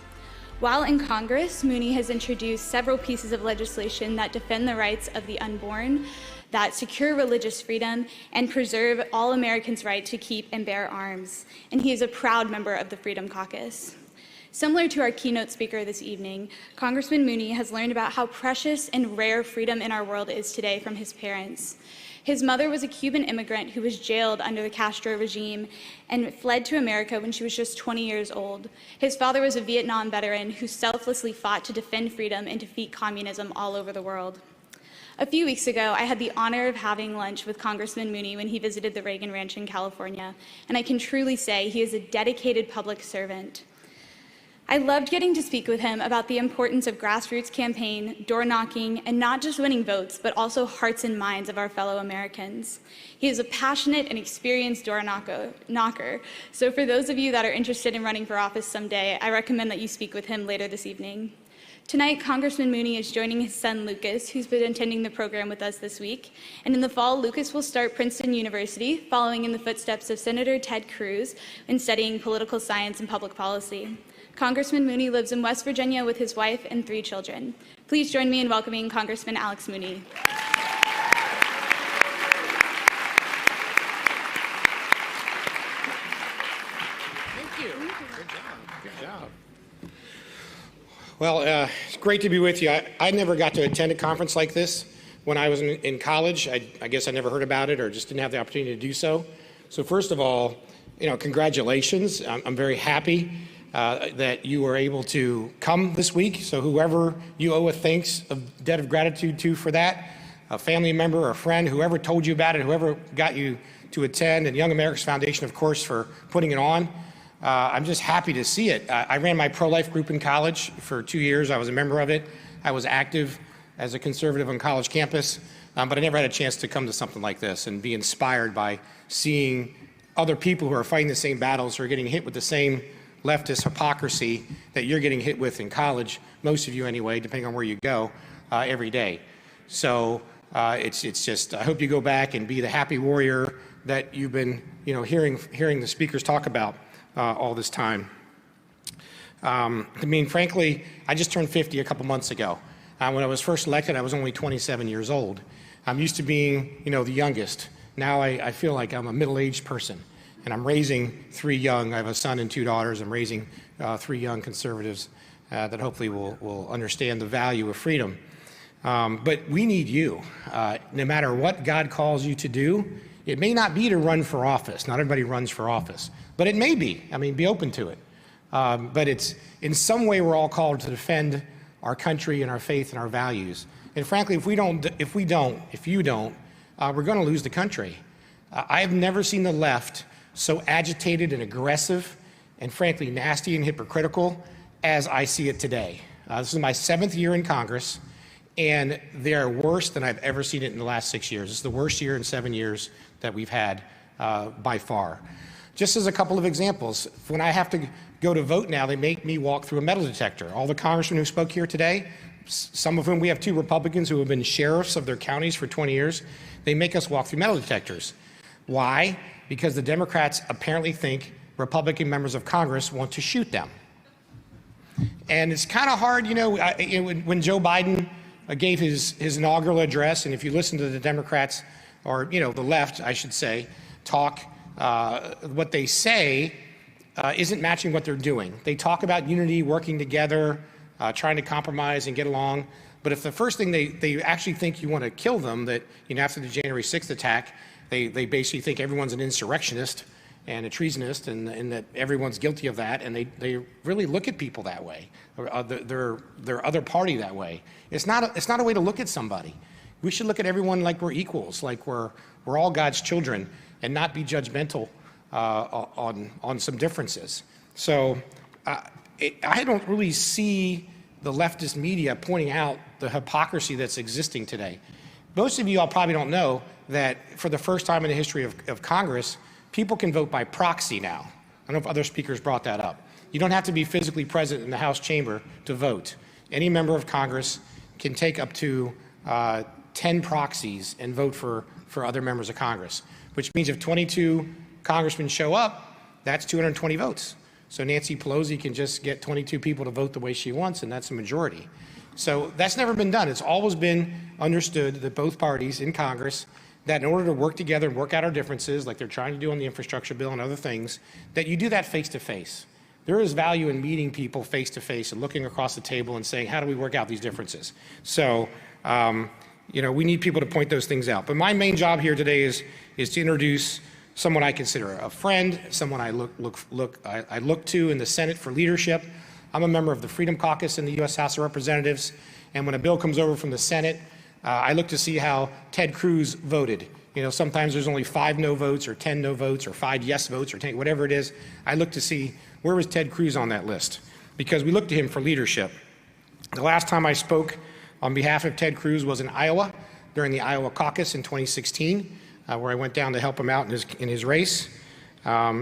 While in Congress, Mooney has introduced several pieces of legislation that defend the rights of the unborn, that secure religious freedom, and preserve all Americans' right to keep and bear arms. And he is a proud member of the Freedom Caucus. Similar to our keynote speaker this evening, Congressman Mooney has learned about how precious and rare freedom in our world is today from his parents. His mother was a Cuban immigrant who was jailed under the Castro regime and fled to America when she was just 20 years old. His father was a Vietnam veteran who selflessly fought to defend freedom and defeat communism all over the world. A few weeks ago, I had the honor of having lunch with Congressman Mooney when he visited the Reagan Ranch in California, and I can truly say he is a dedicated public servant. I loved getting to speak with him about the importance of grassroots campaign, door knocking, and not just winning votes, but also hearts and minds of our fellow Americans. He is a passionate and experienced door knocker. So for those of you that are interested in running for office someday, I recommend that you speak with him later this evening. Tonight, Congressman Mooney is joining his son, Lucas, who's been attending the program with us this week. And in the fall, Lucas will start Princeton University, following in the footsteps of Senator Ted Cruz in studying political science and public policy. Congressman Mooney lives in West Virginia with his wife and 3 children. Please join me in welcoming Congressman Alex Mooney. Thank you. Good job. Good job. Well, it's great to be with you. I never got to attend a conference like this when I was in college. I guess I never heard about it or just didn't have the opportunity to do so. So first of all, congratulations. I'm very happy that you were able to come this week. So whoever you owe a debt of gratitude to for that, a family member or a friend, whoever told you about it, whoever got you to attend, and Young America's Foundation, of course, for putting it on. I'm just happy to see it. I ran my pro-life group in college for 2 years. I was a member of it. I was active as a conservative on college campus, but I never had a chance to come to something like this and be inspired by seeing other people who are fighting the same battles, who are getting hit with the same leftist hypocrisy that you're getting hit with in college, most of you anyway, depending on where you go, every day. So it's just, I hope you go back and be the happy warrior that you've been, hearing the speakers talk about all this time. Frankly, I just turned 50 a couple months ago. When I was first elected, I was only 27 years old. I'm used to being, the youngest. Now I feel like I'm a middle-aged person. And I'm raising 3 young, I have a son and 2 daughters. I'm raising 3 young conservatives that hopefully will understand the value of freedom. But we need you. No matter what God calls you to do, it may not be to run for office. Not everybody runs for office, but it may be. Be open to it. But it's, in some way, we're all called to defend our country and our faith and our values. And frankly, if you don't, we're going to lose the country. I have never seen the left so agitated and aggressive and frankly nasty and hypocritical as I see it today. This is my 7th year in Congress, and they are worse than I've ever seen it in the last 6 years. It's the worst year in 7 years that we've had by far. Just as a couple of examples, when I have to go to vote now, they make me walk through a metal detector. All the congressmen who spoke here today, some of whom we have 2 Republicans who have been sheriffs of their counties for 20 years, they make us walk through metal detectors. Why? Because the Democrats apparently think Republican members of Congress want to shoot them. And it's kind of hard, when Joe Biden gave his inaugural address, and if you listen to the Democrats, or the left, I should say, talk, what they say isn't matching what they're doing. They talk about unity, working together, trying to compromise and get along. But if the first thing they actually think you want to kill them, that after the January 6th attack, they basically think everyone's an insurrectionist and a treasonist, and that everyone's guilty of that, and they really look at people that way, or their other party that way. It's not a way to look at somebody. We should look at everyone like we're equals, like we're all God's children, and not be judgmental on some differences. So I don't really see the leftist media pointing out the hypocrisy that's existing today. Most of you all probably don't know that for the first time in the history of Congress, people can vote by proxy now. I don't know if other speakers brought that up. You don't have to be physically present in the House chamber to vote. Any member of Congress can take up to 10 proxies and vote for other members of Congress, which means if 22 congressmen show up, that's 220 votes. So Nancy Pelosi can just get 22 people to vote the way she wants, and that's a majority. So that's never been done. It's always been understood that both parties in Congress, that in order to work together and work out our differences, like they're trying to do on the infrastructure bill and other things, that you do that face to face. There is value in meeting people face to face and looking across the table and saying, how do we work out these differences? So, we need people to point those things out. But my main job here today is to introduce someone I consider a friend, someone I look to in the Senate for leadership. I'm a member of the Freedom Caucus in the U.S. House of Representatives, and when a bill comes over from the Senate, I look to see how Ted Cruz voted. Sometimes there's only 5 no votes or 10 no votes or 5 yes votes or 10, whatever it is. I look to see where was Ted Cruz on that list, because we look to him for leadership. The last time I spoke on behalf of Ted Cruz was in Iowa during the Iowa caucus in 2016, where I went down to help him out in his race.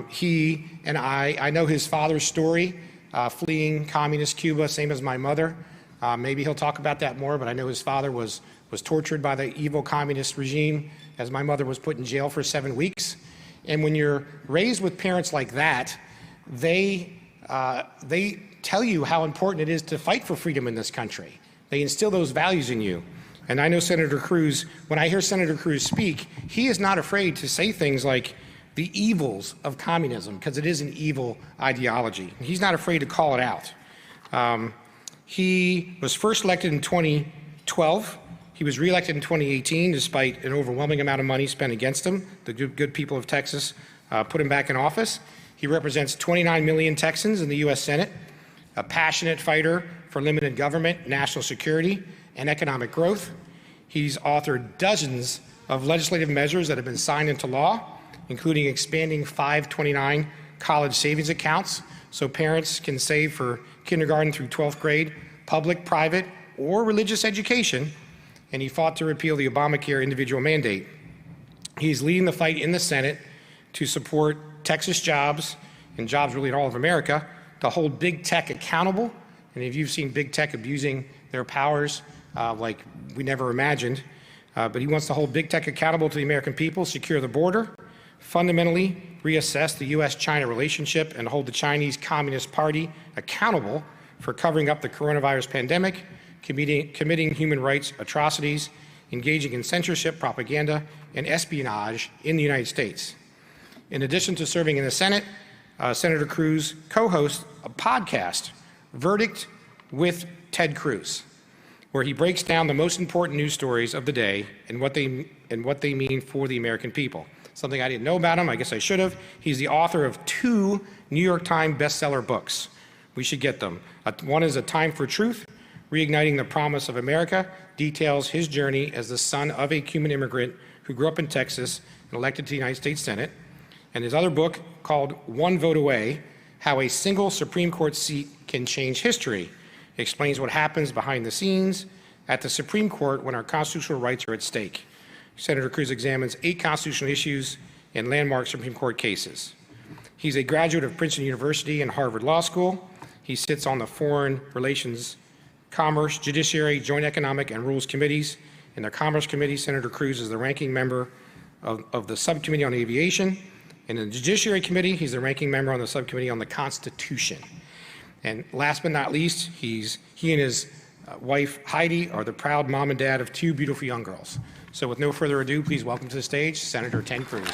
He and I know his father's story, fleeing communist Cuba, same as my mother. Maybe he'll talk about that more, but I know his father was tortured by the evil communist regime, as my mother was put in jail for 7 weeks. And when you're raised with parents like that, they tell you how important it is to fight for freedom in this country. They instill those values in you. And I know Senator Cruz, when I hear Senator Cruz speak, he is not afraid to say things like the evils of communism, because it is an evil ideology. He's not afraid to call it out. He was first elected in 2012. He was reelected in 2018, despite an overwhelming amount of money spent against him. The good people of Texas put him back in office. He represents 29 million Texans in the U.S. Senate, a passionate fighter for limited government, national security, and economic growth. He's authored dozens of legislative measures that have been signed into law, including expanding 529 college savings accounts so parents can save for kindergarten through 12th grade, public, private, or religious education. And he fought to repeal the Obamacare individual mandate. He's leading the fight in the Senate to support Texas jobs and jobs really in all of America, to hold big tech accountable. And if you've seen big tech abusing their powers like we never imagined, but he wants to hold big tech accountable to the American people, secure the border, fundamentally reassess the U.S.-China relationship, and hold the Chinese Communist Party accountable for covering up the coronavirus pandemic, committing human rights atrocities, engaging in censorship, propaganda, and espionage in the United States. In addition to serving in the Senate, Senator Cruz co-hosts a podcast, Verdict with Ted Cruz, where he breaks down the most important news stories of the day and what they mean for the American people. Something I didn't know about him, I guess I should have. He's the author of 2 New York Times bestseller books. We should get them. One is A Time for Truth, Reigniting the Promise of America, details his journey as the son of a Cuban immigrant who grew up in Texas and elected to the United States Senate. And his other book, called One Vote Away, How a Single Supreme Court Seat Can Change History, explains what happens behind the scenes at the Supreme Court when our constitutional rights are at stake. Senator Cruz examines 8 constitutional issues and landmark Supreme Court cases. He's a graduate of Princeton University and Harvard Law School. He sits on the Foreign Relations, Commerce, Judiciary, Joint Economic and Rules Committees. In the Commerce Committee, Senator Cruz is the ranking member of the Subcommittee on Aviation. In the Judiciary Committee, he's the ranking member on the Subcommittee on the Constitution. And last but not least, he and his wife, Heidi, are the proud mom and dad of 2 beautiful young girls. So with no further ado, please welcome to the stage, Senator Ted Cruz.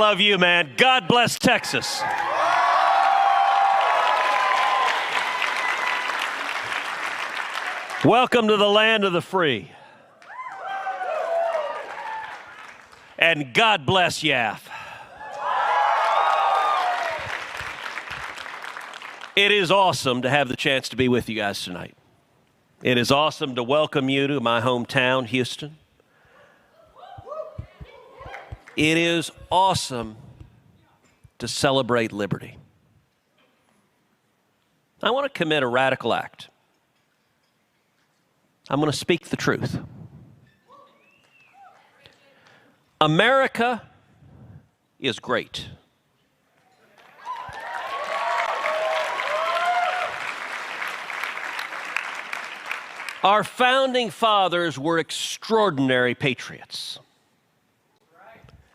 love you, man. God bless Texas. Welcome to the land of the free. And God bless YAF. It is awesome to have the chance to be with you guys tonight. It is awesome to welcome you to my hometown, Houston. It is awesome to celebrate liberty. I want to commit a radical act. I'm going to speak the truth. America is great. Our founding fathers were extraordinary patriots.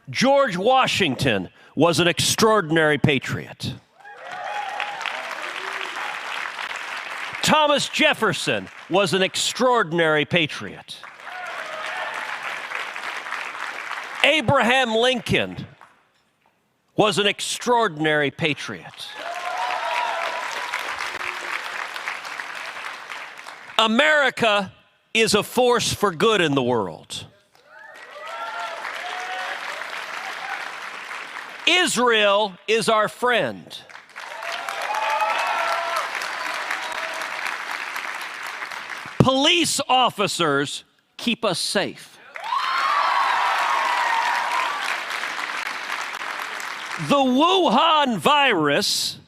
George Washington was an extraordinary patriot. Thomas Jefferson was an extraordinary patriot. Abraham Lincoln was an extraordinary patriot. America is a force for good in the world. Israel is our friend. Police officers keep us safe. The Wuhan virus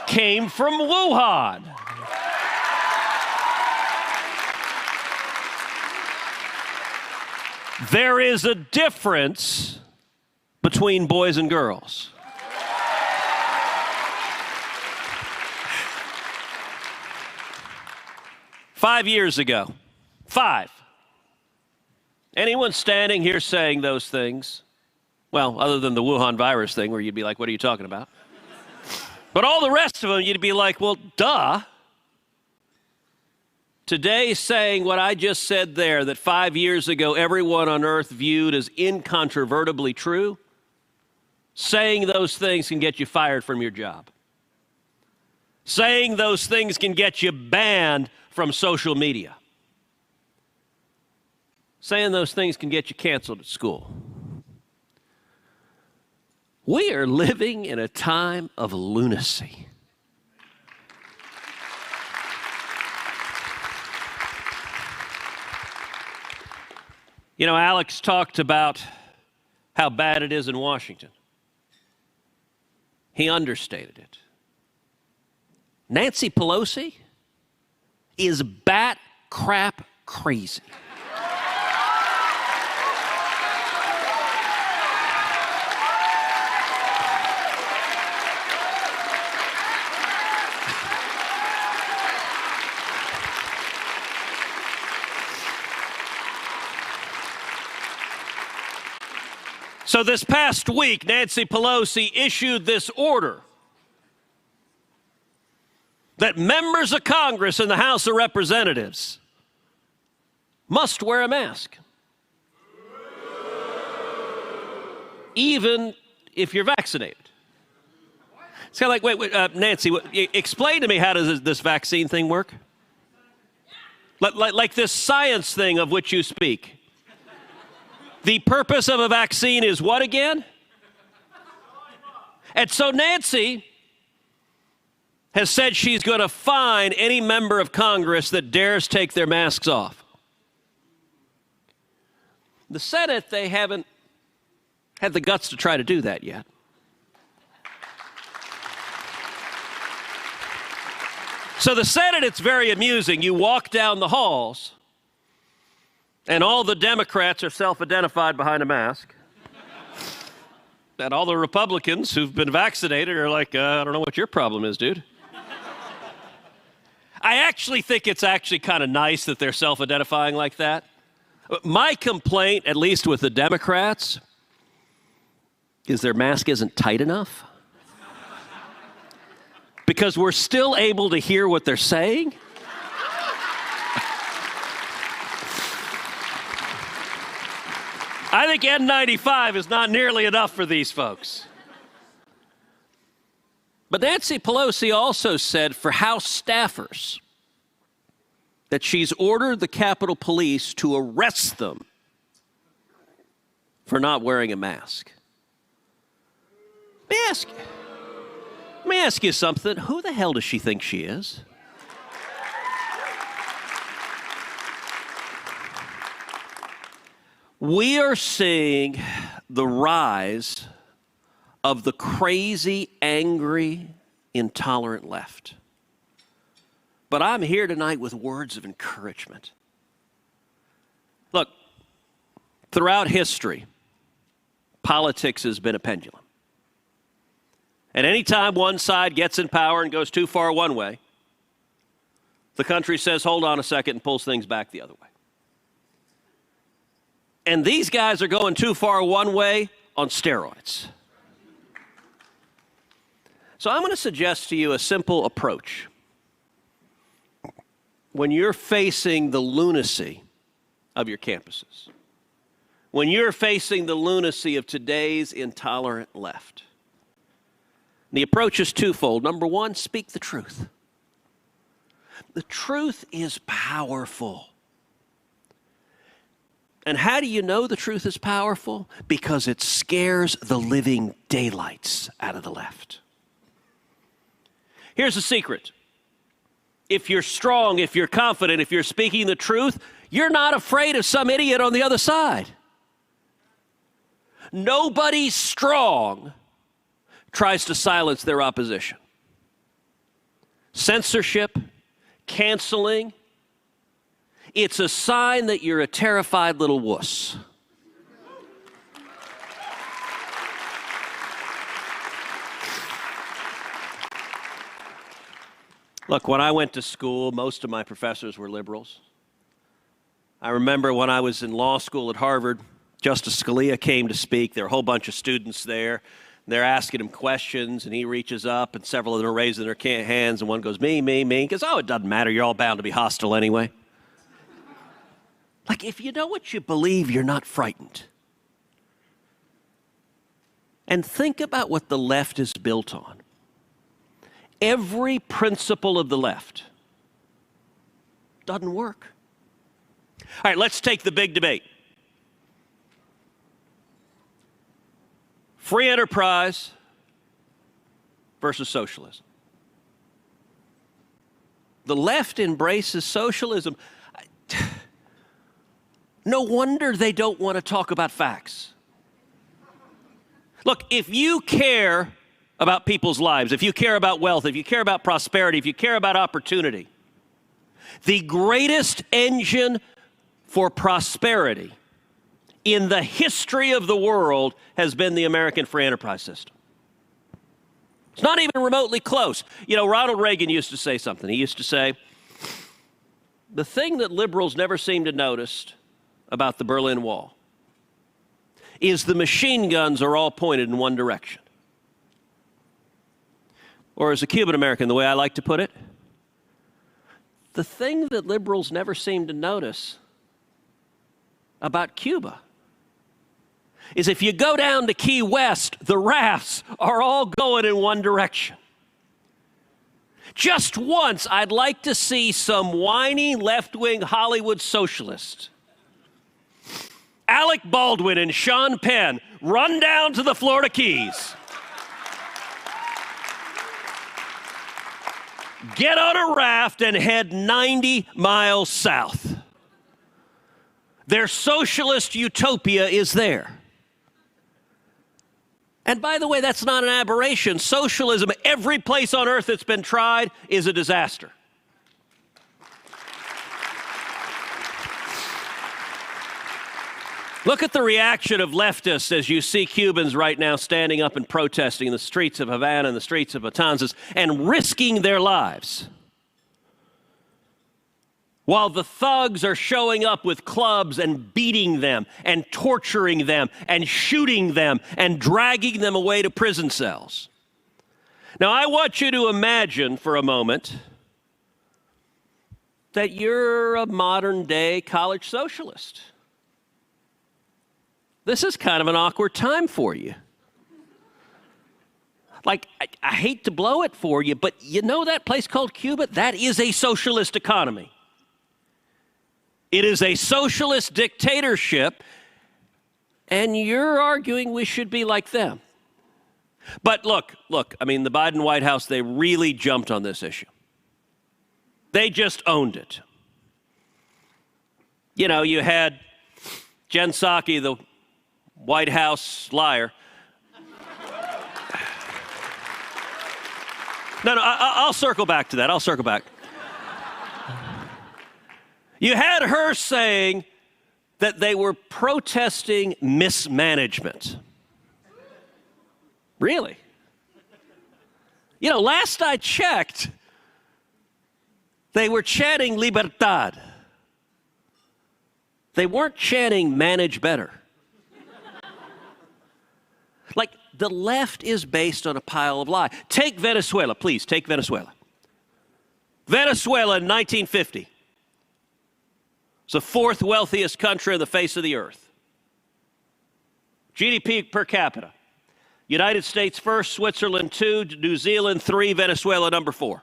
came from Wuhan. There is a difference between boys and girls. Five years ago, anyone standing here saying those things, well, other than the Wuhan virus thing where you'd be like, what are you talking about? But all the rest of them, you'd be like, well, duh. Today, saying what I just said there, that 5 years ago everyone on earth viewed as incontrovertibly true, saying those things can get you fired from your job. Saying those things can get you banned from social media. Saying those things can get you canceled at school. We are living in a time of lunacy. You know, Alex talked about how bad it is in Washington. He understated it. Nancy Pelosi is bat crap crazy. So this past week, Nancy Pelosi issued this order that members of Congress in the House of Representatives must wear a mask, even if you're vaccinated. It's kind of like, wait, Nancy, explain to me, how does this vaccine thing work? Like this science thing of which you speak. The purpose of a vaccine is what again? And so Nancy has said she's going to fine any member of Congress that dares take their masks off. The Senate, they haven't had the guts to try to do that yet. So the Senate, it's very amusing. You walk down the halls, and all the Democrats are self-identified behind a mask. And all the Republicans who've been vaccinated are like, I don't know what your problem is, dude. I actually think it's actually kind of nice that they're self-identifying like that. My complaint, at least with the Democrats, is their mask isn't tight enough. Because we're still able to hear what they're saying. I think N95 is not nearly enough for these folks. But Nancy Pelosi also said for House staffers that she's ordered the Capitol Police to arrest them for not wearing a mask. Let me ask you something. Who the hell does she think she is? We are seeing the rise of the crazy, angry, intolerant left. But I'm here tonight with words of encouragement. Look, throughout history, politics has been a pendulum. And anytime one side gets in power and goes too far one way, the country says, hold on a second, and pulls things back the other way. And these guys are going too far one way on steroids. So I'm going to suggest to you a simple approach. When you're facing the lunacy of your campuses, when you're facing the lunacy of today's intolerant left, the approach is twofold. Number one, speak the truth. The truth is powerful. And how do you know the truth is powerful? Because it scares the living daylights out of the left. Here's the secret. If you're strong, if you're confident, if you're speaking the truth, you're not afraid of some idiot on the other side. Nobody strong tries to silence their opposition. Censorship, canceling, it's a sign that you're a terrified little wuss. Look, when I went to school, most of my professors were liberals. I remember when I was in law school at Harvard, Justice Scalia came to speak. There were a whole bunch of students there. They're asking him questions, and he reaches up, and several of them are raising their hands, and one goes, me. He goes, oh, it doesn't matter. You're all bound to be hostile anyway. Like, if you know what you believe, you're not frightened. And think about what the left is built on. Every principle of the left doesn't work. All right, let's take the big debate. Free enterprise versus socialism. The left embraces socialism. No wonder they don't want to talk about facts. Look, if you care about people's lives, if you care about wealth, if you care about prosperity, if you care about opportunity, the greatest engine for prosperity in the history of the world has been the American free enterprise system. It's not even remotely close. You know, Ronald Reagan used to say something. He used to say, the thing that liberals never seem to notice about the Berlin Wall is the machine guns are all pointed in one direction. Or as a Cuban American, the way I like to put it, the thing that liberals never seem to notice about Cuba is if you go down to Key West, the rafts are all going in one direction. Just once, I'd like to see some whiny left-wing Hollywood socialist, Alec Baldwin and Sean Penn, run down to the Florida Keys, get on a raft and head 90 miles south. Their socialist utopia is there. And by the way, that's not an aberration. Socialism, every place on earth that's been tried, is a disaster. Look at the reaction of leftists as you see Cubans right now standing up and protesting in the streets of Havana and the streets of Matanzas and risking their lives, while the thugs are showing up with clubs and beating them and torturing them and shooting them and dragging them away to prison cells. Now, I want you to imagine for a moment that you're a modern-day college socialist. this is kind of an awkward time for you. Like, I hate to blow it for you, but you know that place called Cuba? That is a socialist economy. It is a socialist dictatorship, and you're arguing we should be like them. But look, I mean, the Biden White House, they really jumped on this issue. They just owned it. You know, you had Jen Psaki, the White House liar. No, I'll circle back to that. I'll circle back. You had her saying that they were protesting mismanagement. Really? You know, last I checked, they were chanting libertad. They weren't chanting manage better. Like, the left is based on a pile of lies. Take Venezuela, please, take Venezuela. Venezuela in 1950. It's the fourth wealthiest country on the face of the earth. GDP per capita. United States first, Switzerland 2, New Zealand 3, Venezuela number 4.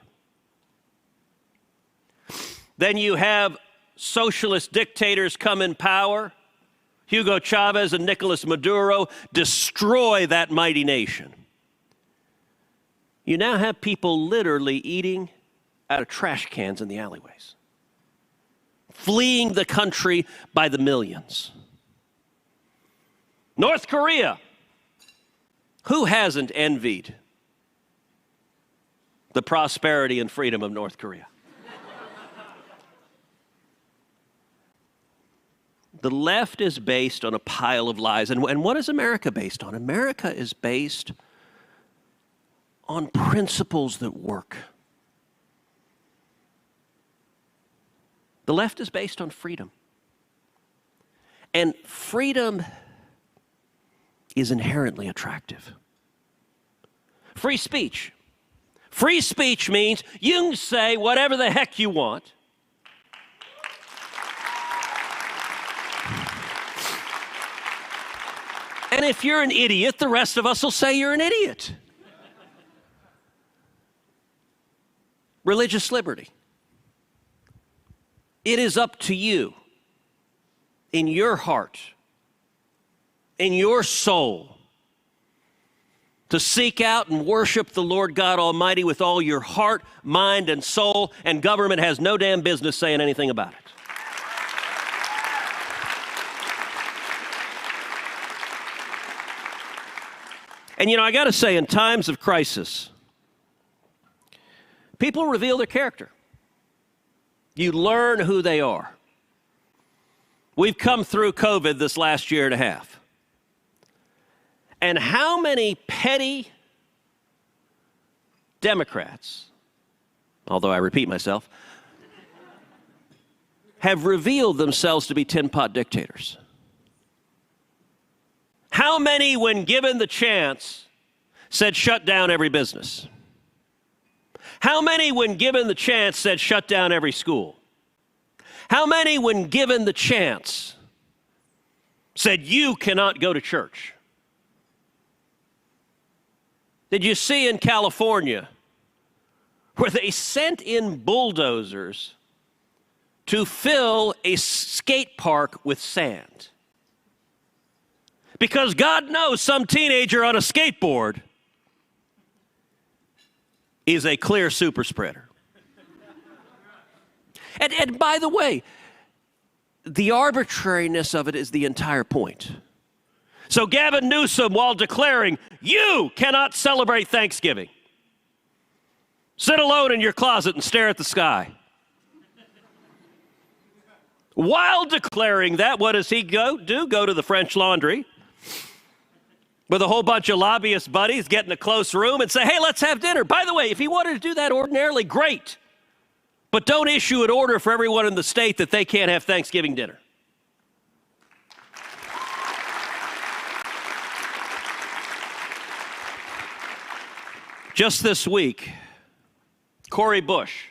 Then you have socialist dictators come in power. Hugo Chavez and Nicolas Maduro destroy that mighty nation. You now have people literally eating out of trash cans in the alleyways, fleeing the country by the millions. North Korea. Who hasn't envied the prosperity and freedom of North Korea? The left is based on a pile of lies. And what is America based on? America is based on principles that work. The left is based on freedom. And freedom is inherently attractive. Free speech. Free speech means you can say whatever the heck you want. And if you're an idiot, the rest of us will say you're an idiot. Religious liberty. It is up to you, in your heart, in your soul, to seek out and worship the Lord God Almighty with all your heart, mind, and soul, and government has no damn business saying anything about it. And you know, I got to say, in times of crisis, people reveal their character. You learn who they are. We've come through COVID this last year and a half. And how many petty Democrats, although I repeat myself, have revealed themselves to be tin-pot dictators? How many, when given the chance, said shut down every business? How many, when given the chance, said shut down every school? How many, when given the chance, said you cannot go to church? Did you see in California where they sent in bulldozers to fill a skate park with sand? Because God knows some teenager on a skateboard is a clear super spreader. And by the way, the arbitrariness of it is the entire point. So Gavin Newsom, while declaring, you cannot celebrate Thanksgiving, sit alone in your closet and stare at the sky. While declaring that, what does he do? Go to the French Laundry with a whole bunch of lobbyist buddies, get in a close room and say, hey, let's have dinner. By the way, if he wanted to do that ordinarily, great. But don't issue an order for everyone in the state that they can't have Thanksgiving dinner. Just this week, Cori Bush,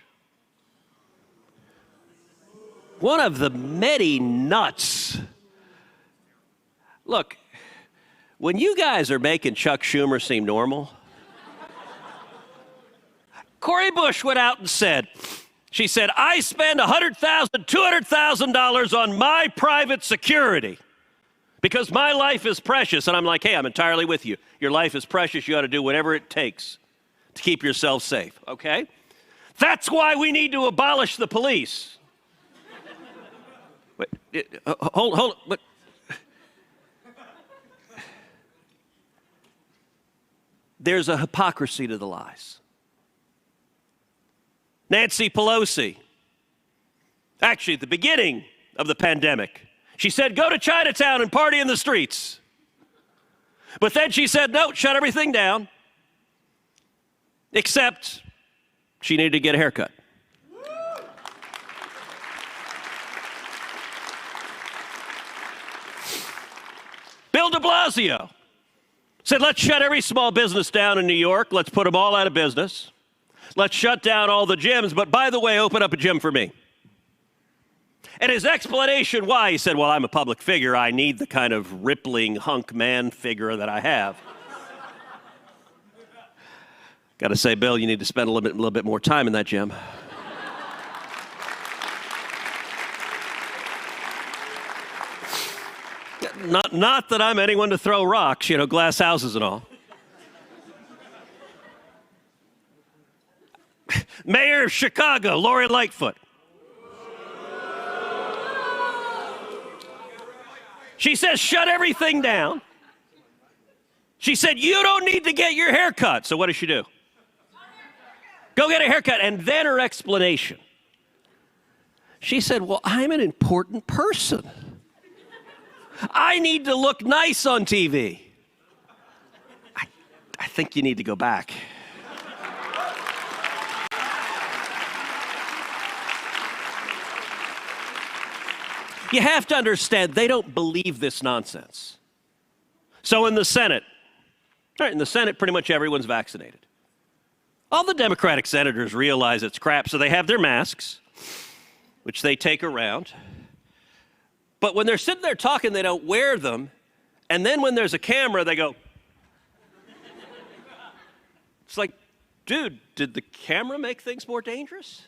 one of the many nuts. Look, When you guys are making Chuck Schumer seem normal, Cori Bush went out and said, she said, I spend $100,000, $200,000 on my private security because my life is precious. And I'm like, hey, I'm entirely with you. Your life is precious. You ought to do whatever it takes to keep yourself safe, okay? That's why we need to abolish the police. Wait, hold, but there's a hypocrisy to the lies. Nancy Pelosi, actually at the beginning of the pandemic, she said, go to Chinatown and party in the streets. But then she said, no, shut everything down, except she needed to get a haircut. Bill de Blasio said, let's shut every small business down in New York. Let's put them all out of business. Let's shut down all the gyms, but by the way, open up a gym for me. And his explanation why, he said, well, I'm a public figure. I need the kind of rippling hunk man figure that I have. Got to say, Bill, you need to spend a little bit more time in that gym. Not that I'm anyone to throw rocks, glass houses and all. Mayor of Chicago, Lori Lightfoot. She says, shut everything down. She said, you don't need to get your hair cut. So what does she do? Go get a haircut. And then her explanation. She said, well, I'm an important person. I need to look nice on TV. I think you need to go back. You have to understand, they don't believe this nonsense. So in the Senate, pretty much everyone's vaccinated. All the Democratic senators realize it's crap, so they have their masks, which they take around. But when they're sitting there talking, they don't wear them. And then when there's a camera, they go. It's like, dude, did the camera make things more dangerous?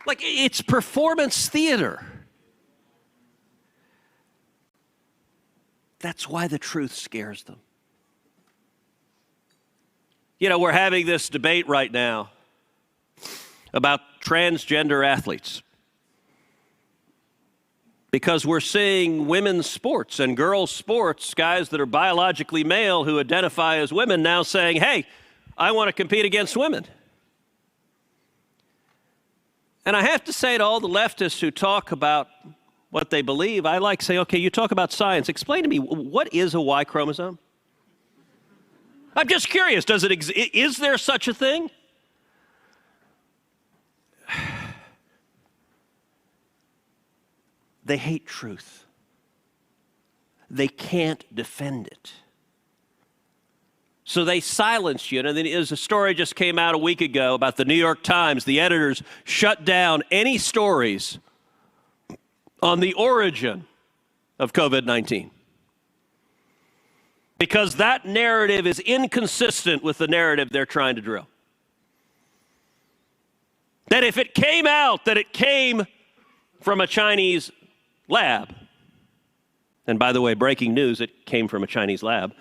Like, it's performance theater. That's why the truth scares them. We're having this debate right now about transgender athletes because we're seeing women's sports and girls' sports, guys that are biologically male who identify as women now saying, hey, I want to compete against women. And I have to say to all the leftists who talk about what they believe, I like to say, okay, you talk about science. Explain to me, what is a Y chromosome? I'm just curious, is there such a thing? They hate truth. They can't defend it. So they silence you. And then there's a story just came out a week ago about the New York Times. The editors shut down any stories on the origin of COVID-19. Because that narrative is inconsistent with the narrative they're trying to drill. That if it came out that it came from a Chinese lab, and by the way, breaking news, it came from a Chinese lab.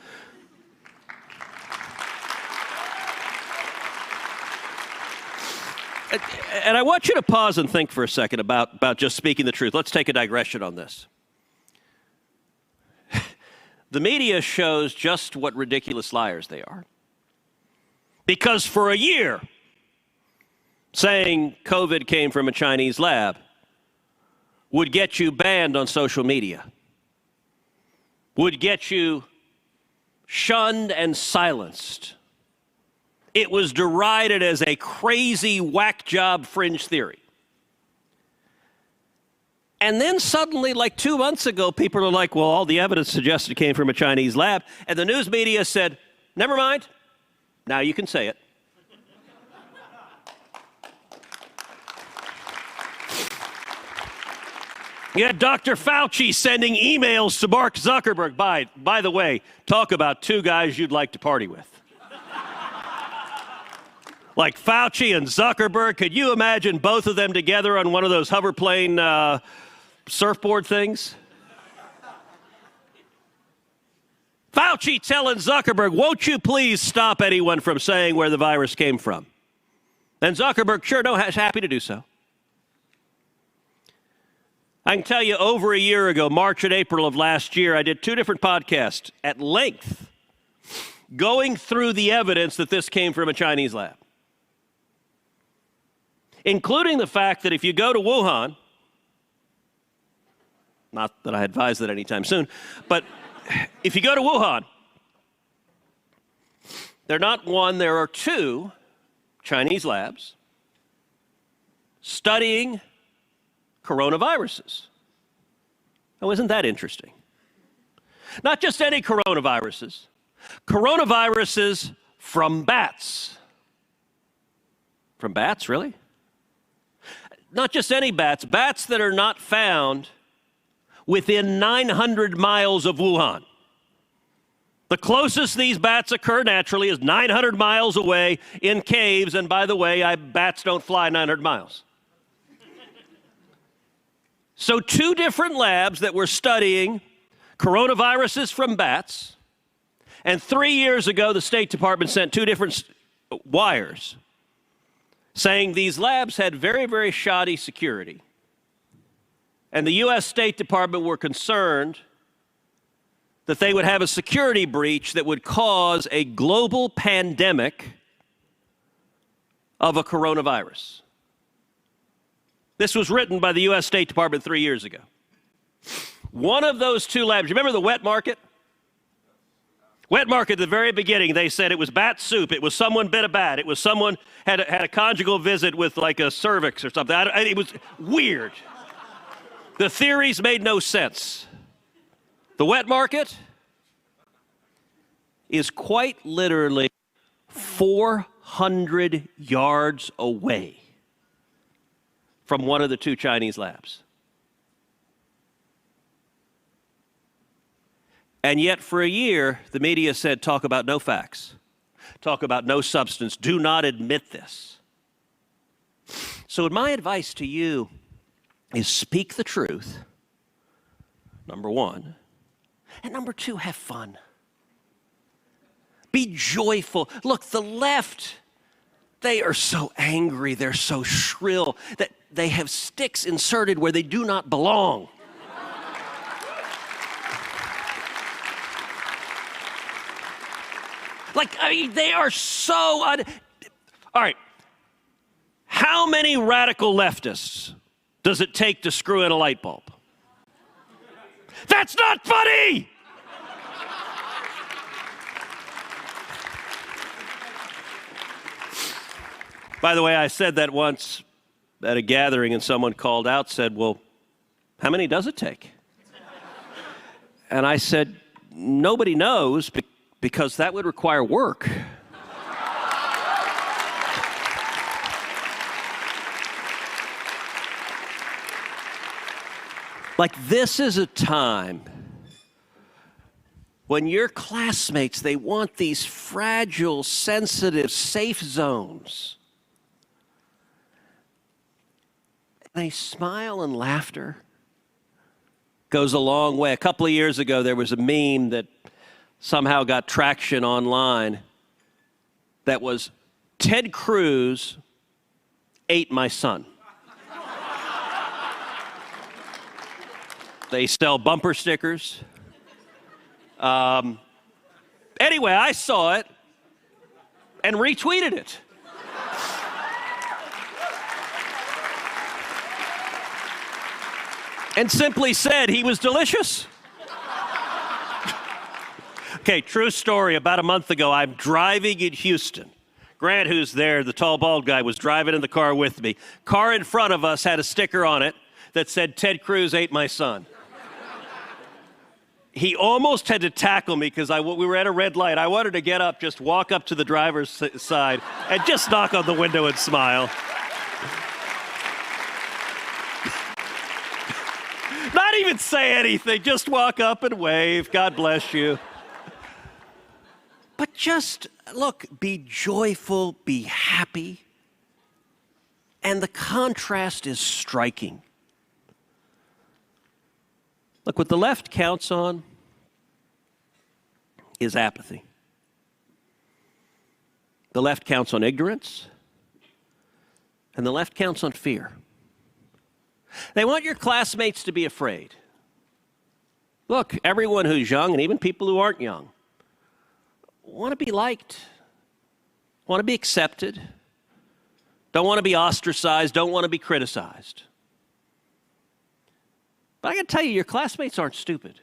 And I want you to pause and think for a second about just speaking the truth. Let's take a digression on this. The media shows just what ridiculous liars they are. Because for a year, saying COVID came from a Chinese lab would get you banned on social media, would get you shunned and silenced. It was derided as a crazy whack job fringe theory. And then suddenly, like 2 months ago, people are like, well, all the evidence suggests it came from a Chinese lab. And the news media said, never mind, now you can say it. You had Dr. Fauci sending emails to Mark Zuckerberg. By the way, talk about two guys you'd like to party with. Like Fauci and Zuckerberg, could you imagine both of them together on one of those hoverplane surfboard things? Fauci telling Zuckerberg, won't you please stop anyone from saying where the virus came from? And Zuckerberg, sure, no, is happy to do so. I can tell you over a year ago, March and April of last year, I did two different podcasts at length going through the evidence that this came from a Chinese lab, including the fact that if you go to Wuhan, not that I advise that anytime soon, but if you go to Wuhan, there not one, there are two Chinese labs studying coronaviruses. Now, isn't that interesting? Not just any coronaviruses, coronaviruses from bats. From bats, really? Not just any bats, bats that are not found within 900 miles of Wuhan. The closest these bats occur naturally is 900 miles away in caves, and by the way, bats don't fly 900 miles. So two different labs that were studying coronaviruses from bats, and 3 years ago, the State Department sent two different wires saying these labs had very, very shoddy security. And the U.S. State Department were concerned that they would have a security breach that would cause a global pandemic of a coronavirus. This was written by the U.S. State Department 3 years ago. One of those two labs, you remember the wet market? Wet market at the very beginning, they said it was bat soup. It was someone bit a bat. It was someone had a conjugal visit with like a cervix or something. It was weird. The theories made no sense. The wet market is quite literally 400 yards away from one of the two Chinese labs. And yet for a year, the media said, talk about no facts, talk about no substance, do not admit this. So my advice to you is speak the truth, number one, and number two, have fun. Be joyful. Look, the left, they are so angry, they're so shrill, that they have sticks inserted where they do not belong. They are so all right, how many radical leftists does it take to screw in a light bulb? That's not funny! By the way, I said that once at a gathering, and someone called out, said, well, how many does it take? And I said, nobody knows, because that would require work. This is a time when your classmates, they want these fragile, sensitive, safe zones. And a smile and laughter goes a long way. A couple of years ago, there was a meme that somehow got traction online that was, Ted Cruz ate my son. They sell bumper stickers. Anyway, I saw it and retweeted it. And simply said he was delicious. Okay, true story. About a month ago, I'm driving in Houston. Grant, who's there, the tall, bald guy, was driving in the car with me. Car in front of us had a sticker on it that said, Ted Cruz ate my son. He almost had to tackle me because we were at a red light. I wanted to get up, just walk up to the driver's side and just knock on the window and smile. even say anything. Just walk up and wave. God bless you. But just, look, be joyful, be happy. And the contrast is striking. Look, what the left counts on is apathy. The left counts on ignorance, and the left counts on fear. They want your classmates to be afraid. Look, everyone who's young, and even people who aren't young, want to be liked, want to be accepted, don't want to be ostracized, don't want to be criticized. But I got to tell you, your classmates aren't stupid.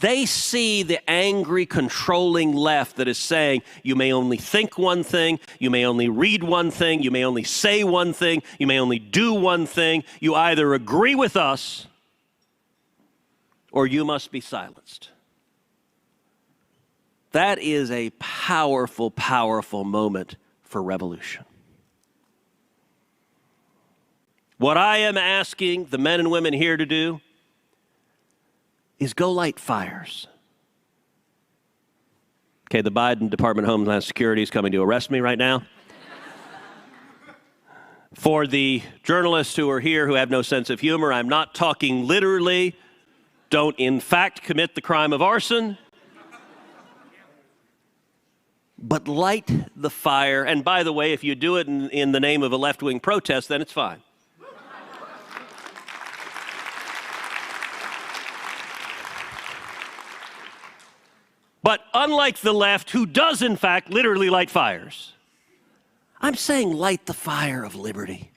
They see the angry, controlling left that is saying, you may only think one thing, you may only read one thing, you may only say one thing, you may only do one thing. You either agree with us or you must be silenced. That is a powerful, powerful moment for revolution. What I am asking the men and women here to do is go light fires. Okay, the Biden Department of Homeland Security is coming to arrest me right now. For the journalists who are here who have no sense of humor, I'm not talking literally. Don't in fact commit the crime of arson. But light the fire. And by the way, if you do it in the name of a left-wing protest, then it's fine. But unlike the left, who does in fact literally light fires, I'm saying light the fire of liberty.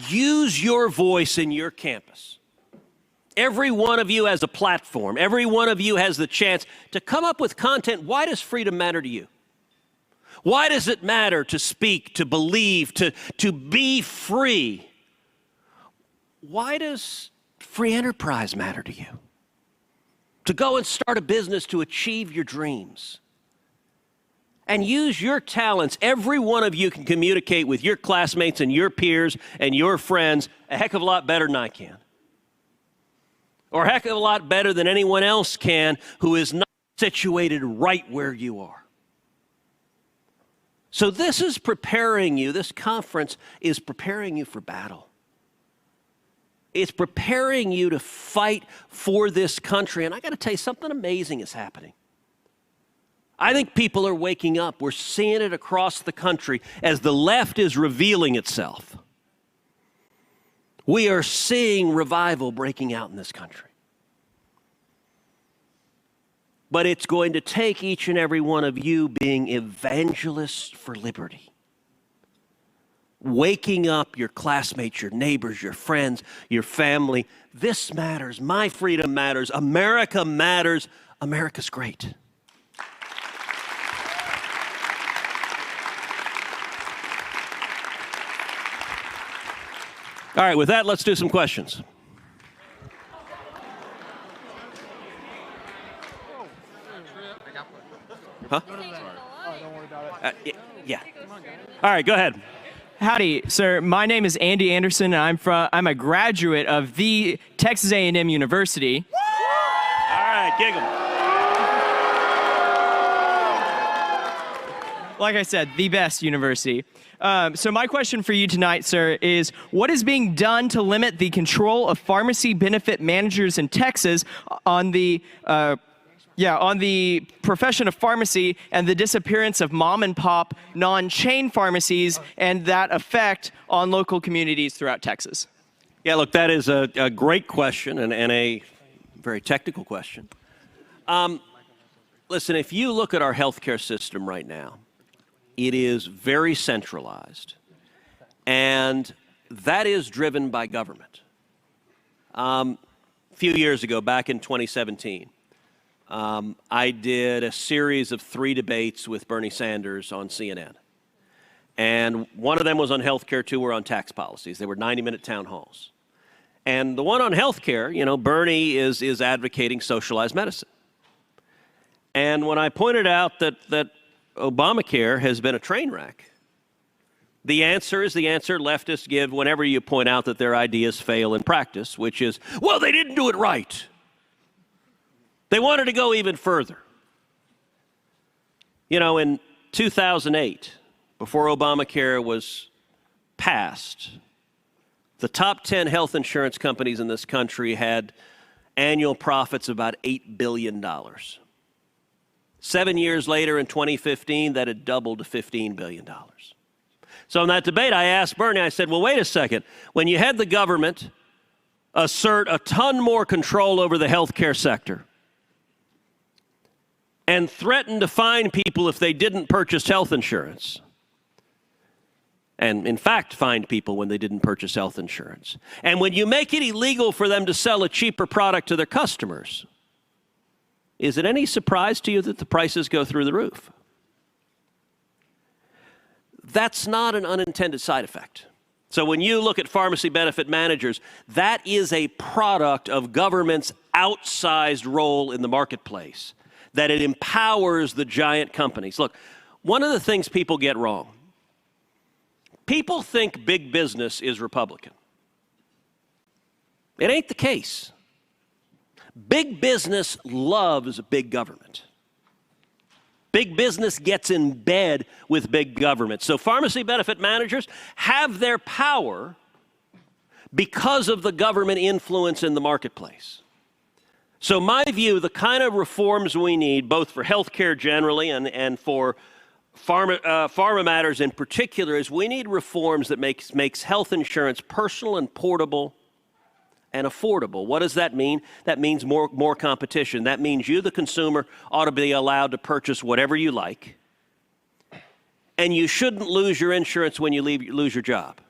Use your voice in your campus. Every one of you has a platform. Every one of you has the chance to come up with content. Why does freedom matter to you? Why does it matter to speak, to believe, to be free? Why does free enterprise matter to you? To go and start a business to achieve your dreams. And use your talents. Every one of you can communicate with your classmates and your peers and your friends a heck of a lot better than I can. Or a heck of a lot better than anyone else can who is not situated right where you are. So this is preparing you, this conference is preparing you for battle. It's preparing you to fight for this country. And I got to tell you, something amazing is happening. I think people are waking up. We're seeing it across the country as the left is revealing itself. We are seeing revival breaking out in this country. But it's going to take each and every one of you being evangelists for liberty. Waking up your classmates, your neighbors, your friends, your family. This matters. My freedom matters. America matters. America's great. All right, with that, let's do some questions. Huh? Yeah. All right, go ahead. Howdy, sir. My name is Andy Anderson, and I'm a graduate of the Texas A&M University. All right, giggle. Like I said, the best university. So my question for you tonight, sir, is what is being done to limit the control of pharmacy benefit managers in Texas on the profession of pharmacy and the disappearance of mom and pop non-chain pharmacies and that effect on local communities throughout Texas? Yeah, look, that is a great question and a very technical question. Listen, if you look at our healthcare system right now, it is very centralized, and that is driven by government. A few years ago, back in 2017, I did a series of 3 debates with Bernie Sanders on CNN. And one of them was on healthcare, 2 were on tax policies. They were 90-minute town halls. And the one on healthcare, you know, Bernie is advocating socialized medicine. And when I pointed out that Obamacare has been a train wreck. The answer is the answer leftists give whenever you point out that their ideas fail in practice, which is, well, they didn't do it right. They wanted to go even further. You know, in 2008, before Obamacare was passed, the top 10 health insurance companies in this country had annual profits of about $8 billion. 7 years later, in 2015, that had doubled to $15 billion. So in that debate, I asked Bernie, I said, well, wait a second. When you had the government assert a ton more control over the healthcare sector and threaten to fine people if they didn't purchase health insurance, and in fact fined people when they didn't purchase health insurance, and when you make it illegal for them to sell a cheaper product to their customers, is it any surprise to you that the prices go through the roof? That's not an unintended side effect. So when you look at pharmacy benefit managers, that is a product of government's outsized role in the marketplace, that it empowers the giant companies. Look, one of the things people get wrong, people think big business is Republican. It ain't the case. Big business loves big government. Big business gets in bed with big government. So pharmacy benefit managers have their power because of the government influence in the marketplace. So my view, the kind of reforms we need, both for healthcare generally and for pharma matters in particular, is we need reforms that makes health insurance personal and portable and affordable. What does that mean? That means more competition. That means you, the consumer, ought to be allowed to purchase whatever you like. And you shouldn't lose your insurance when you lose your job.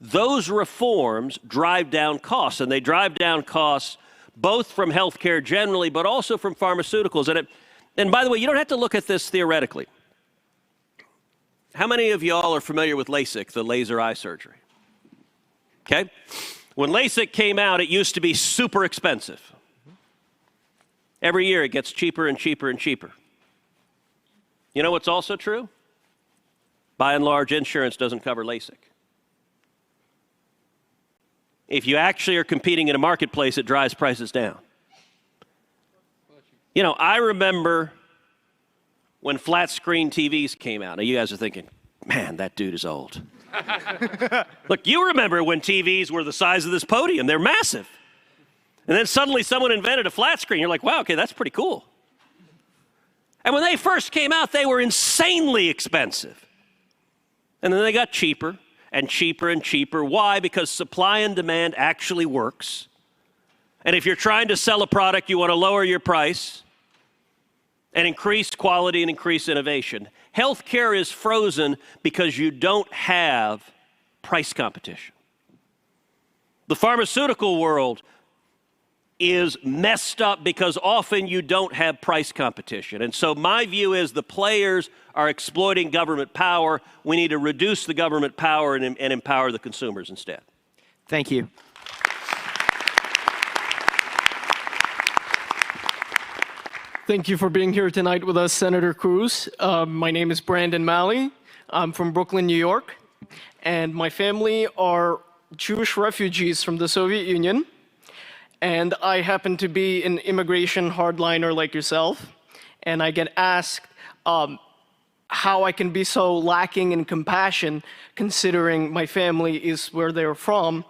Those reforms drive down costs, and they drive down costs both from healthcare generally, but also from pharmaceuticals. And by the way, you don't have to look at this theoretically. How many of y'all are familiar with LASIK, the laser eye surgery? Okay? When LASIK came out, it used to be super expensive. Every year it gets cheaper and cheaper and cheaper. You know what's also true? By and large, insurance doesn't cover LASIK. If you actually are competing in a marketplace, it drives prices down. You know, I remember when flat screen TVs came out. Now you guys are thinking, man, that dude is old. Look, you remember when TVs were the size of this podium. They're massive. And then suddenly someone invented a flat screen. You're like, wow, okay, that's pretty cool. And when they first came out, they were insanely expensive. And then they got cheaper and cheaper and cheaper. Why? Because supply and demand actually works. And if you're trying to sell a product, you want to lower your price and increase quality and increase innovation. Healthcare is frozen because you don't have price competition. The pharmaceutical world is messed up because often you don't have price competition. And so my view is the players are exploiting government power. We need to reduce the government power and empower the consumers instead. Thank you. Thank you for being here tonight with us, Senator Cruz. My name is Brandon Malley. I'm from Brooklyn, New York, and my family are Jewish refugees from the Soviet Union, and I happen to be an immigration hardliner like yourself, and I get asked how I can be so lacking in compassion considering my family is where they're from,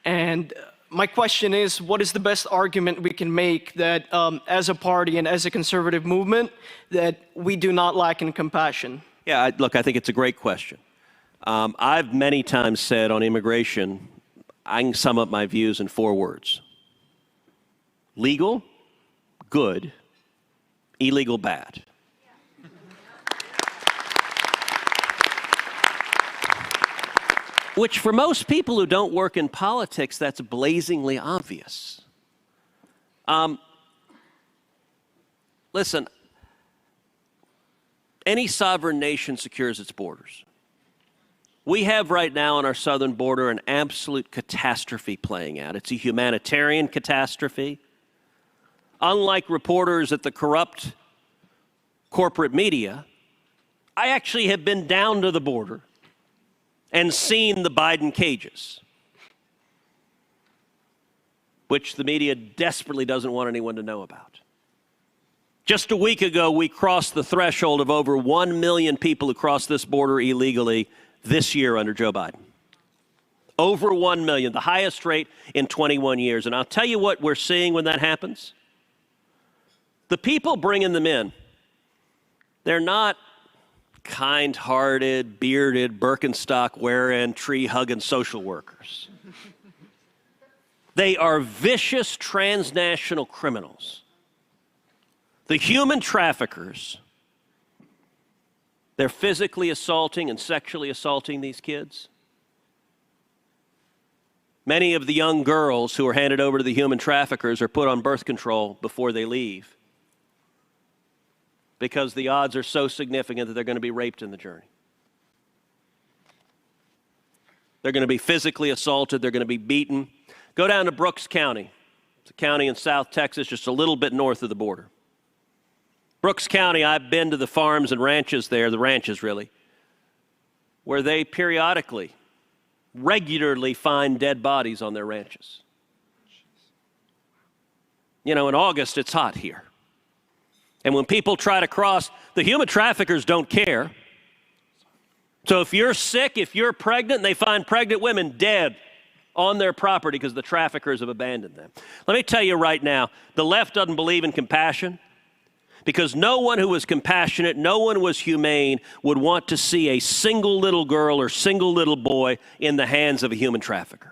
and my question is, what is the best argument we can make that as a party and as a conservative movement that we do not lack in compassion? Yeah, look, I think it's a great question. I've many times said on immigration, I can sum up my views in 4 words. Legal, good, illegal, bad. Which for most people who don't work in politics, that's blazingly obvious. Listen, any sovereign nation secures its borders. We have right now on our southern border an absolute catastrophe playing out. It's a humanitarian catastrophe. Unlike reporters at the corrupt corporate media, I actually have been down to the border and seen the Biden cages, which the media desperately doesn't want anyone to know about. Just a week ago, we crossed the threshold of over 1 million people who crossed this border illegally this year under Joe Biden. Over 1 million, the highest rate in 21 years. And I'll tell you what we're seeing when that happens. The people bringing them in, they're not kind-hearted, bearded, Birkenstock-wearing, tree-hugging social workers. They are vicious transnational criminals. The human traffickers, they're physically assaulting and sexually assaulting these kids. Many of the young girls who are handed over to the human traffickers are put on birth control before they leave because the odds are so significant that they're going to be raped in the journey. They're going to be physically assaulted. They're going to be beaten. Go down to Brooks County. It's a county in South Texas, just a little bit north of the border. Brooks County, I've been to the farms and ranches there, the ranches really, where they periodically, regularly find dead bodies on their ranches. You know, in August, it's hot here. And when people try to cross, the human traffickers don't care. So if you're sick, if you're pregnant, they find pregnant women dead on their property because the traffickers have abandoned them. Let me tell you right now, the left doesn't believe in compassion because no one who was compassionate, no one who was humane would want to see a single little girl or single little boy in the hands of a human trafficker.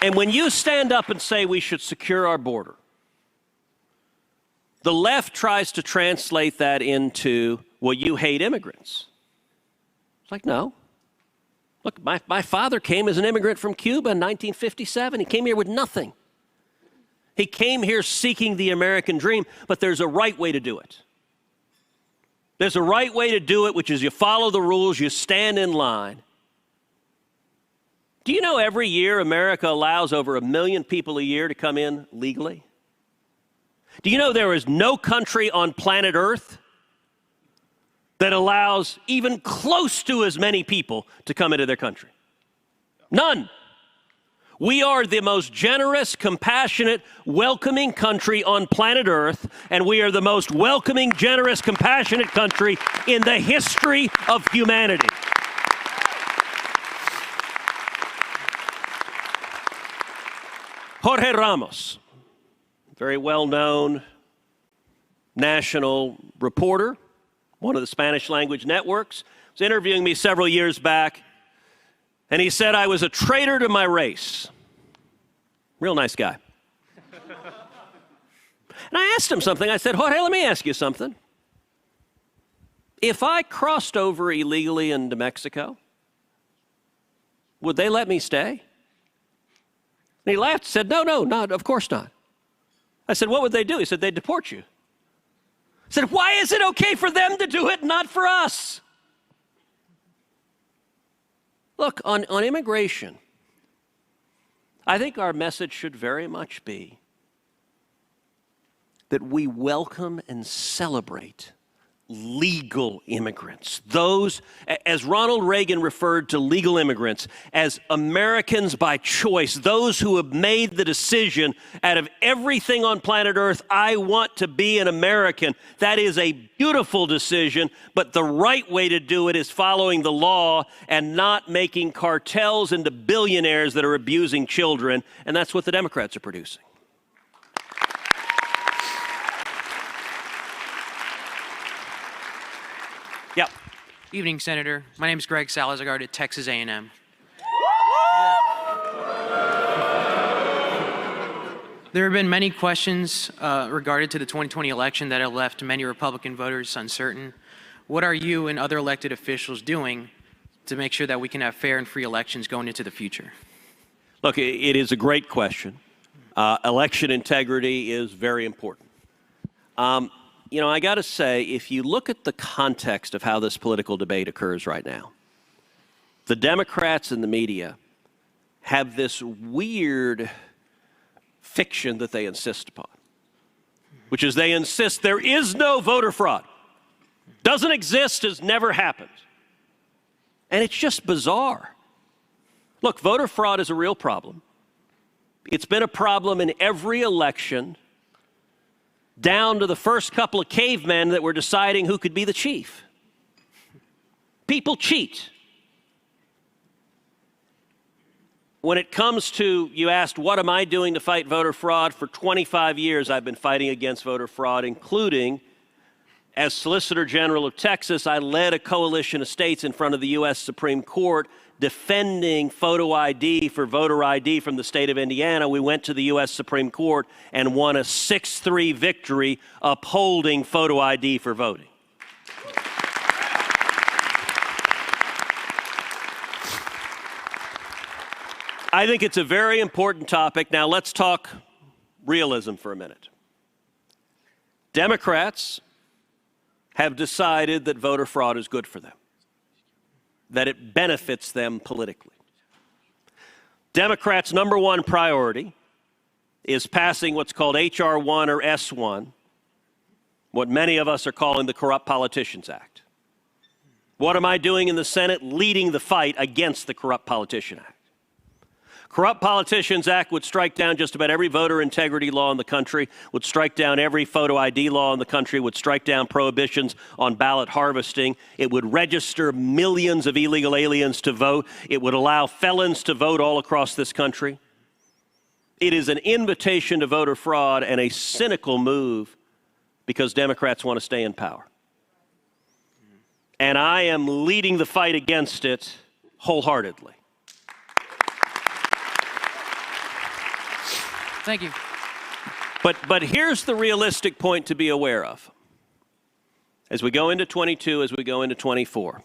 And when you stand up and say we should secure our border, the left tries to translate that into, well, you hate immigrants. It's like, no. Look, my father came as an immigrant from Cuba in 1957. He came here with nothing. He came here seeking the American dream, but there's a right way to do it. There's a right way to do it, which is you follow the rules, you stand in line. Do you know every year America allows over 1 million people a year to come in legally? Do you know there is no country on planet Earth that allows even close to as many people to come into their country? None. We are the most generous, compassionate, welcoming country on planet Earth, and we are the most welcoming, generous, compassionate country in the history of humanity. Jorge Ramos, very well-known national reporter, one of the Spanish language networks, was interviewing me several years back, and he said I was a traitor to my race. Real nice guy. And I asked him something. I said, Jorge, let me ask you something. If I crossed over illegally into Mexico, would they let me stay? And he laughed and said, no, not, of course not. I said, what would they do? He said, they'd deport you. I said, why is it okay for them to do it, not for us? Look, on immigration, I think our message should very much be that we welcome and celebrate legal immigrants. Those, as Ronald Reagan referred to legal immigrants, as Americans by choice, those who have made the decision out of everything on planet Earth, I want to be an American. That is a beautiful decision, but the right way to do it is following the law and not making cartels into billionaires that are abusing children, and that's what the Democrats are producing. Yep. Evening, Senator. My name is Greg Salazar at Texas A&M. There have been many questions regarding to the 2020 election that have left many Republican voters uncertain. What are you and other elected officials doing to make sure that we can have fair and free elections going into the future? Look, it is a great question. Election integrity is very important. You know, I got to say, if you look at the context of how this political debate occurs right now, the Democrats and the media have this weird fiction that they insist upon, which is they insist there is no voter fraud. Doesn't exist, has never happened. And it's just bizarre. Look, voter fraud is a real problem. It's been a problem in every election, down to the first couple of cavemen that were deciding who could be the chief. People cheat. When it comes to, you asked, what am I doing to fight voter fraud? For 25 years, I've been fighting against voter fraud, including as Solicitor General of Texas, I led a coalition of states in front of the U.S. Supreme Court defending photo ID for voter ID from the state of Indiana. We went to the U.S. Supreme Court and won a 6-3 victory upholding photo ID for voting. I think it's a very important topic. Now let's talk realism for a minute. Democrats have decided that voter fraud is good for them, that it benefits them politically. Democrats' number one priority is passing what's called H.R. 1 or S1, what many of us are calling the Corrupt Politicians Act. What am I doing in the Senate? Leading the fight against the Corrupt Politician Act. Corrupt Politicians Act would strike down just about every voter integrity law in the country, would strike down every photo ID law in the country, would strike down prohibitions on ballot harvesting. It would register millions of illegal aliens to vote. It would allow felons to vote all across this country. It is an invitation to voter fraud and a cynical move because Democrats want to stay in power. And I am leading the fight against it wholeheartedly. Thank you. But here's the realistic point to be aware of. As we go into 22, as we go into 24,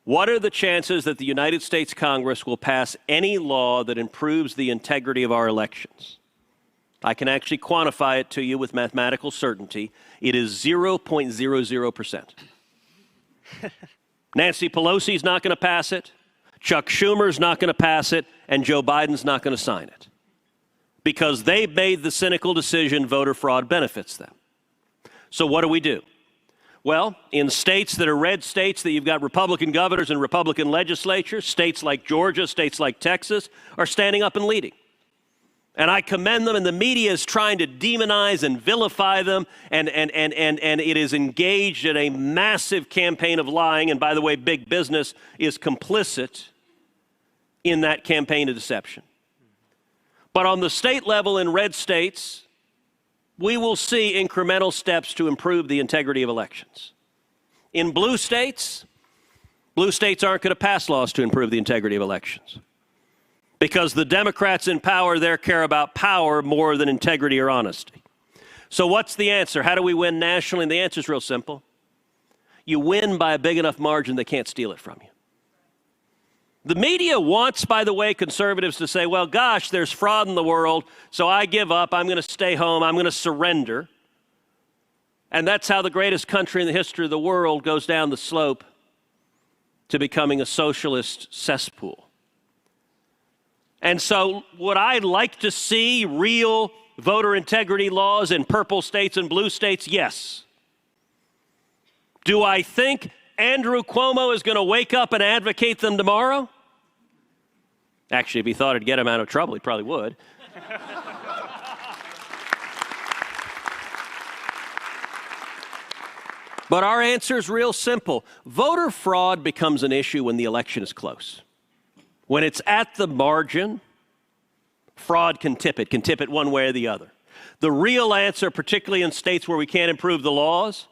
what are the chances that the United States Congress will pass any law that improves the integrity of our elections? I can actually quantify it to you with mathematical certainty. It is 0.00%. Nancy Pelosi's not going to pass it, Chuck Schumer's not going to pass it, and Joe Biden's not going to sign it. Because they've made the cynical decision voter fraud benefits them. So what do? Well, in states that are red states that you've got Republican governors and Republican legislatures, states like Georgia, states like Texas, are standing up and leading. And I commend them, and the media is trying to demonize and vilify them, and it is engaged in a massive campaign of lying. And by the way, big business is complicit in that campaign of deception. But on the state level in red states, we will see incremental steps to improve the integrity of elections. In blue states aren't going to pass laws to improve the integrity of elections. Because the Democrats in power there care about power more than integrity or honesty. So what's the answer? How do we win nationally? And the answer is real simple. You win by a big enough margin they can't steal it from you. The media wants, by the way, conservatives to say, well, gosh, there's fraud in the world, so I give up, I'm going to stay home, I'm going to surrender. And that's how the greatest country in the history of the world goes down the slope to becoming a socialist cesspool. And so would I like to see real voter integrity laws in purple states and blue states? Yes. Do I think Andrew Cuomo is going to wake up and advocate them tomorrow? Actually, if he thought it'd get him out of trouble, he probably would. But our answer is real simple. Voter fraud becomes an issue when the election is close. When it's at the margin, fraud can tip it one way or the other. The real answer, particularly in states where we can't improve the laws,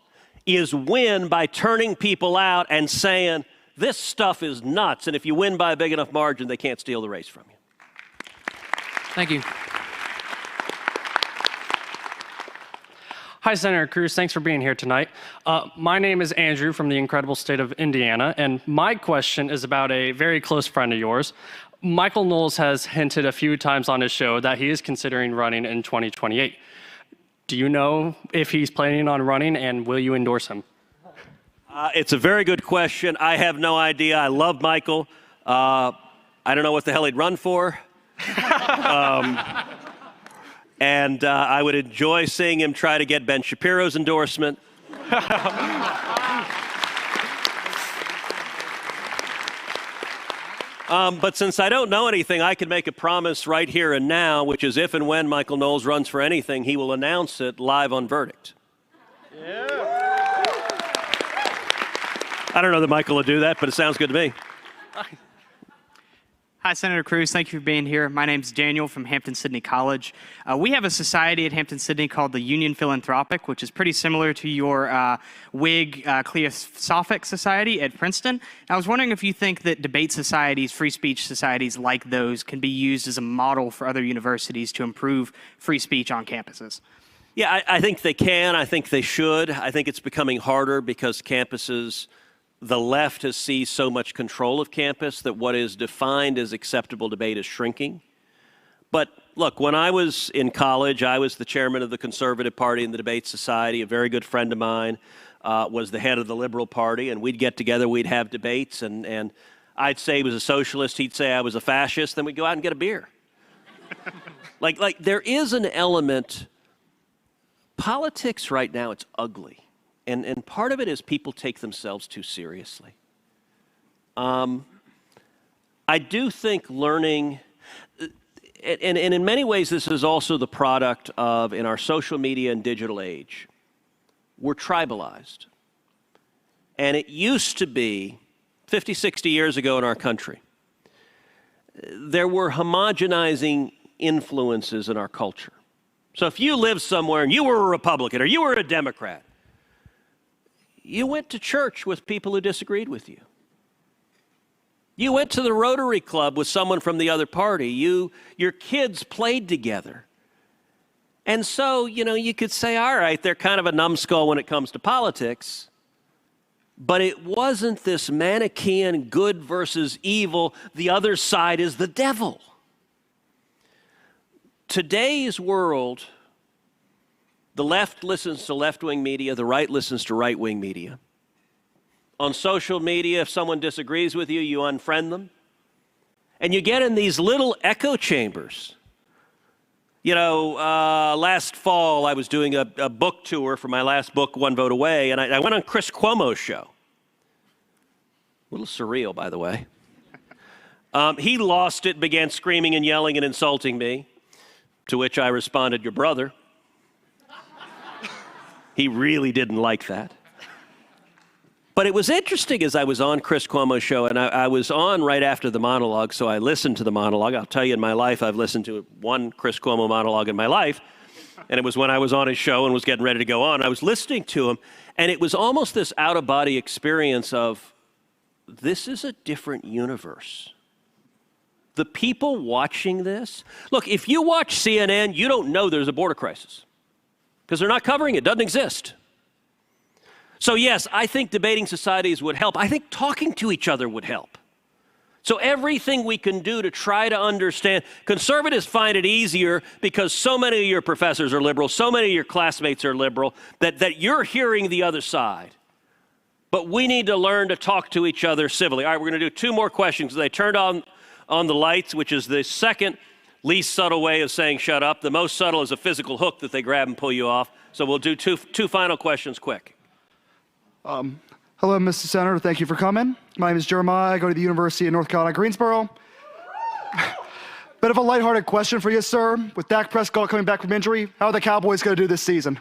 is win by turning people out and saying, this stuff is nuts, and if you win by a big enough margin, they can't steal the race from you. Thank you. Hi, Senator Cruz. Thanks for being here tonight. My name is Andrew from the incredible state of Indiana, and my question is about a very close friend of yours. Michael Knowles has hinted a few times on his show that he is considering running in 2028. Do you know if he's planning on running, and will you endorse him? It's a very good question. I have no idea. I love Michael. I don't know what the hell he'd run for. And I would enjoy seeing him try to get Ben Shapiro's endorsement. But since I don't know anything, I can make a promise right here and now, which is if and when Michael Knowles runs for anything, he will announce it live on Verdict. I don't know that Michael will do that, but it sounds good to me. Hi, Senator Cruz. Thank you for being here. My name's Daniel from Hampton-Sydney College. We have a society at Hampton-Sydney called the Union Philanthropic, which is pretty similar to your Whig Cliosophic Society at Princeton. I was wondering if you think that debate societies, free speech societies like those can be used as a model for other universities to improve free speech on campuses. Yeah, I think they can. I think they should. I think it's becoming harder because campuses, the left has seized so much control of campus that what is defined as acceptable debate is shrinking. But look, when I was in college, I was the chairman of the Conservative Party in the Debate Society. A very good friend of mine was the head of the Liberal Party, and we'd get together, we'd have debates, and I'd say he was a socialist, he'd say I was a fascist, then we'd go out and get a beer. like there is an element, politics right now, it's ugly. And part of it is people take themselves too seriously. I do think learning, and in many ways this is also the product of, in our social media and digital age, we're tribalized. And it used to be, 50, 60 years ago in our country, there were homogenizing influences in our culture. So if you lived somewhere and you were a Republican or you were a Democrat, you went to church with people who disagreed with you. You went to the Rotary Club with someone from the other party. Your kids played together. And so, you could say, all right, they're kind of a numbskull when it comes to politics, but it wasn't this Manichaean good versus evil, the other side is the devil. Today's world, the left listens to left-wing media, the right listens to right-wing media. On social media, if someone disagrees with you, you unfriend them. And you get in these little echo chambers. Last fall, I was doing a book tour for my last book, One Vote Away, and I went on Chris Cuomo's show. A little surreal, by the way. He lost it, began screaming and yelling and insulting me, to which I responded, your brother. He really didn't like that. But it was interesting as I was on Chris Cuomo's show, and I was on right after the monologue, so I listened to the monologue. I'll tell you, in my life, I've listened to one Chris Cuomo monologue in my life, and it was when I was on his show and was getting ready to go on. I was listening to him, and it was almost this out-of-body experience of, this is a different universe. The people watching this, look, if you watch CNN, you don't know there's a border crisis. Because they're not covering it, doesn't exist. So yes, I think debating societies would help. I think talking to each other would help. So everything we can do to try to understand, conservatives find it easier because so many of your professors are liberal, so many of your classmates are liberal, that you're hearing the other side. But we need to learn to talk to each other civilly. All right, we're gonna do two more questions. They turned on the lights, which is the second least subtle way of saying shut up. The most subtle is a physical hook that they grab and pull you off. So we'll do two final questions quick. Hello, Mr. Senator. Thank you for coming. My name is Jeremiah. I go to the University of North Carolina, Greensboro. Bit of a lighthearted question for you, sir. With Dak Prescott coming back from injury, how are the Cowboys going to do this season?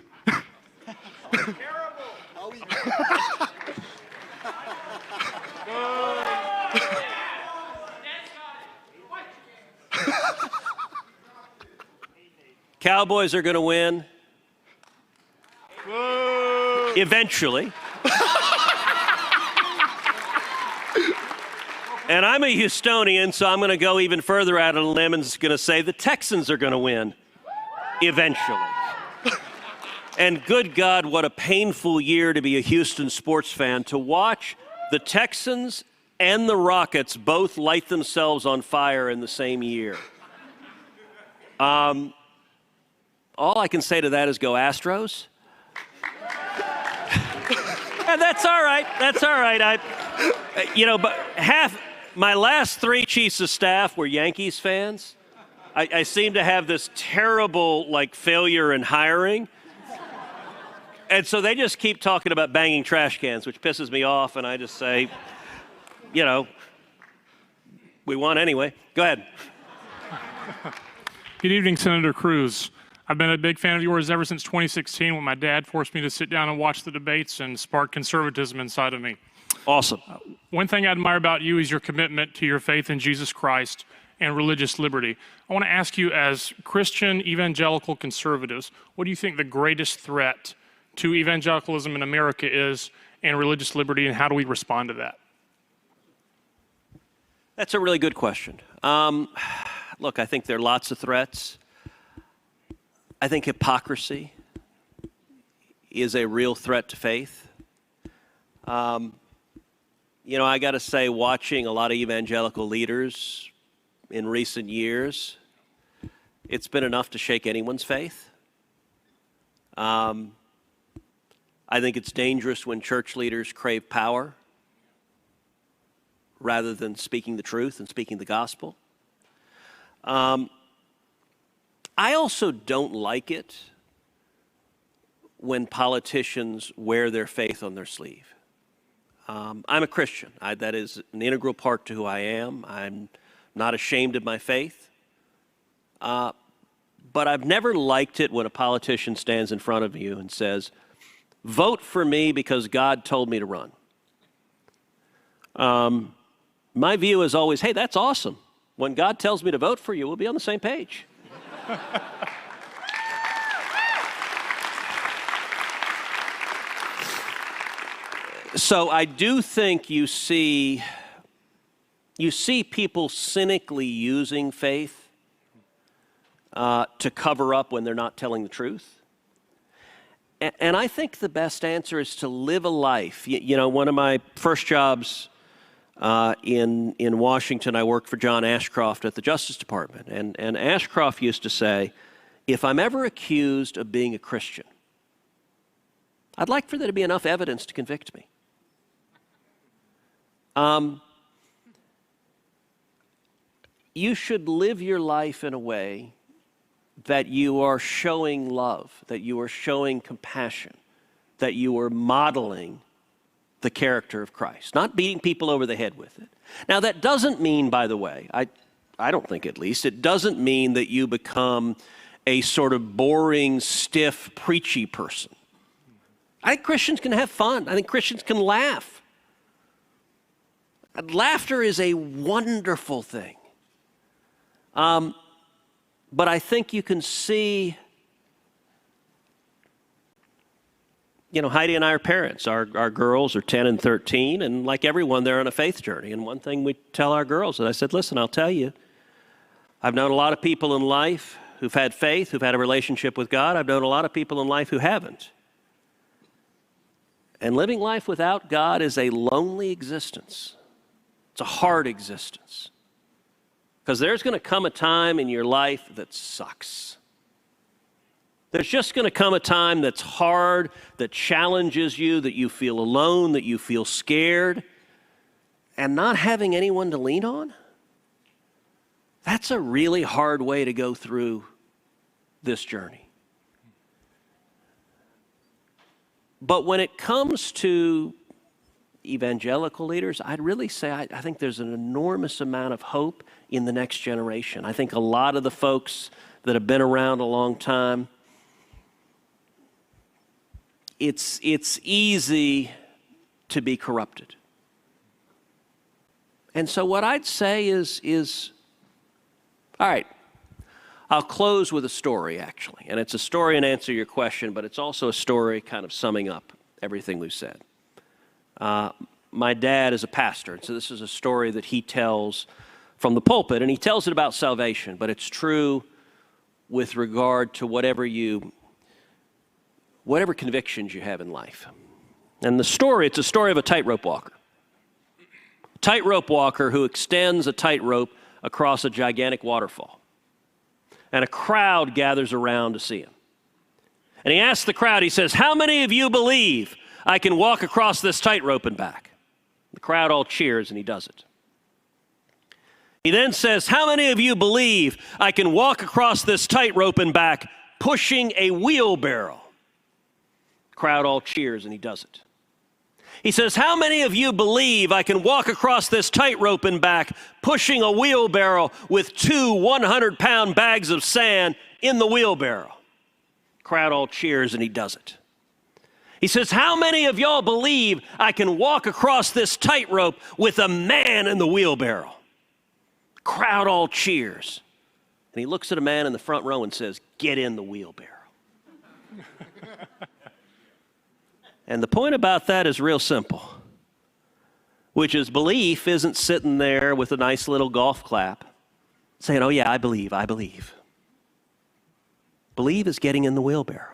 Cowboys are going to win. Eventually. And I'm a Houstonian, so I'm going to go even further out on a limb and just going to say the Texans are going to win. Eventually. And good God, what a painful year to be a Houston sports fan, to watch the Texans and the Rockets both light themselves on fire in the same year. All I can say to that is go Astros. And that's all right. That's all right. But My last 3 chiefs of staff were Yankees fans. I seem to have this terrible, failure in hiring. And so they just keep talking about banging trash cans, which pisses me off, and I just say, we won anyway. Go ahead. Good evening, Senator Cruz. I've been a big fan of yours ever since 2016 when my dad forced me to sit down and watch the debates and sparked conservatism inside of me. Awesome. One thing I admire about you is your commitment to your faith in Jesus Christ and religious liberty. I want to ask you, as Christian evangelical conservatives, what do you think the greatest threat to evangelicalism in America is and religious liberty, and how do we respond to that? That's a really good question. Look, I think there are lots of threats. I think hypocrisy is a real threat to faith. I got to say, watching a lot of evangelical leaders in recent years, it's been enough to shake anyone's faith. I think it's dangerous when church leaders crave power rather than speaking the truth and speaking the gospel. I also don't like it when politicians wear their faith on their sleeve. I'm a Christian. That is an integral part to who I am. I'm not ashamed of my faith. But I've never liked it when a politician stands in front of you and says, vote for me because God told me to run. My view is always, hey, that's awesome. When God tells me to vote for you, we'll be on the same page. So I do think you see people cynically using faith to cover up when they're not telling the truth. And I think the best answer is to live a life. One of my first jobs in Washington, I worked for John Ashcroft at the Justice Department. And Ashcroft used to say, if I'm ever accused of being a Christian, I'd like for there to be enough evidence to convict me. You should live your life in a way that you are showing love, that you are showing compassion, that you are modeling the character of Christ, not beating people over the head with it. Now, that doesn't mean, by the way, I don't think at least, it doesn't mean that you become a sort of boring, stiff, preachy person. I think Christians can have fun. I think Christians can laugh. Laughter is a wonderful thing. But I think you can see, Heidi and I are parents. Our girls are 10 and 13, and like everyone, they're on a faith journey. And one thing we tell our girls, and I said, listen, I'll tell you, I've known a lot of people in life who've had faith, who've had a relationship with God. I've known a lot of people in life who haven't. And living life without God is a lonely existence. It's a hard existence. Because there's going to come a time in your life that sucks. There's just going to come a time that's hard, that challenges you, that you feel alone, that you feel scared. And not having anyone to lean on, that's a really hard way to go through this journey. But when it comes to evangelical leaders, I'd really say I think there's an enormous amount of hope in the next generation. I think a lot of the folks that have been around a long time, it's easy to be corrupted. And so what I'd say is all right, I'll close with a story, actually. And it's a story and answer your question, but it's also a story kind of summing up everything we've said. My dad is a pastor, and so this is a story that he tells from the pulpit, and he tells it about salvation, but it's true with regard to whatever convictions you have in life. And it's a story of a tightrope walker. Tightrope walker who extends a tightrope across a gigantic waterfall. And a crowd gathers around to see him. And he asks the crowd, he says, how many of you believe I can walk across this tightrope and back? The crowd all cheers, and he does it. He then says, how many of you believe I can walk across this tightrope and back pushing a wheelbarrow? Crowd all cheers, and he does it. He says, how many of you believe I can walk across this tightrope and back pushing a wheelbarrow with 2 100-pound bags of sand in the wheelbarrow? Crowd all cheers, and he does it. He says, how many of y'all believe I can walk across this tightrope with a man in the wheelbarrow? Crowd all cheers. And he looks at a man in the front row and says, get in the wheelbarrow. And the point about that is real simple, which is belief isn't sitting there with a nice little golf clap saying, oh yeah, I believe, I believe. Believe is getting in the wheelbarrow.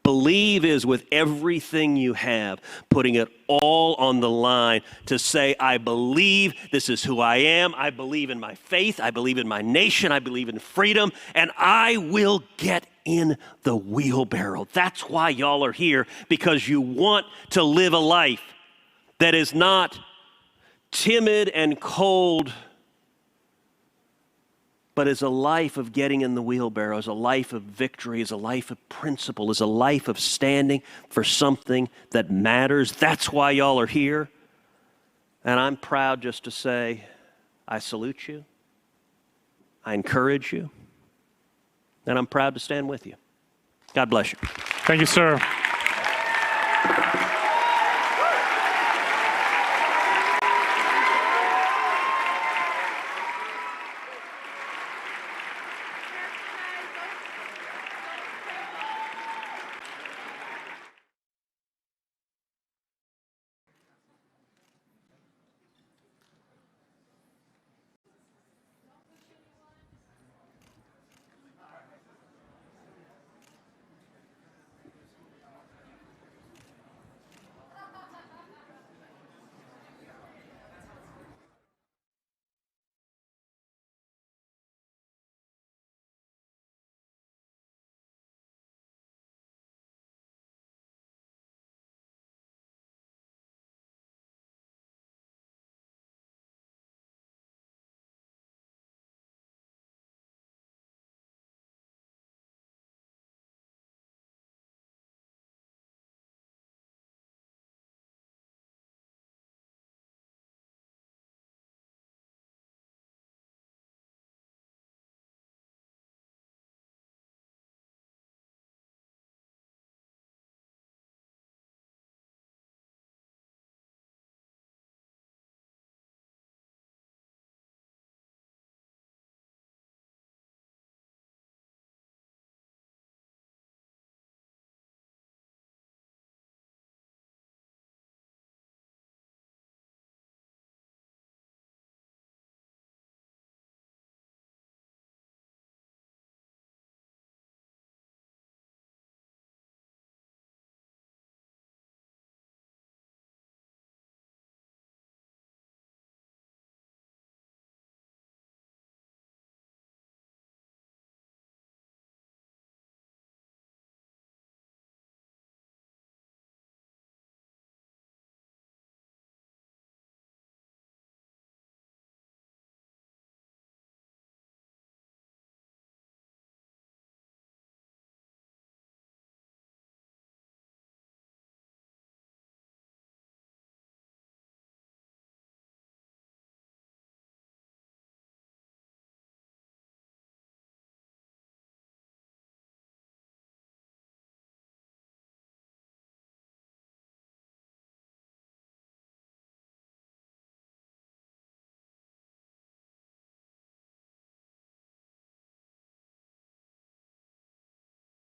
Believe is with everything you have, putting it all on the line to say, I believe this is who I am. I believe in my faith. I believe in my nation. I believe in freedom. And I will get in the wheelbarrow. That's why y'all are here, because you want to live a life that is not timid and cold, but is a life of getting in the wheelbarrow, is a life of victory, is a life of principle, is a life of standing for something that matters. That's why y'all are here. And I'm proud just to say, I salute you, I encourage you, and I'm proud to stand with you. God bless you. Thank you, sir.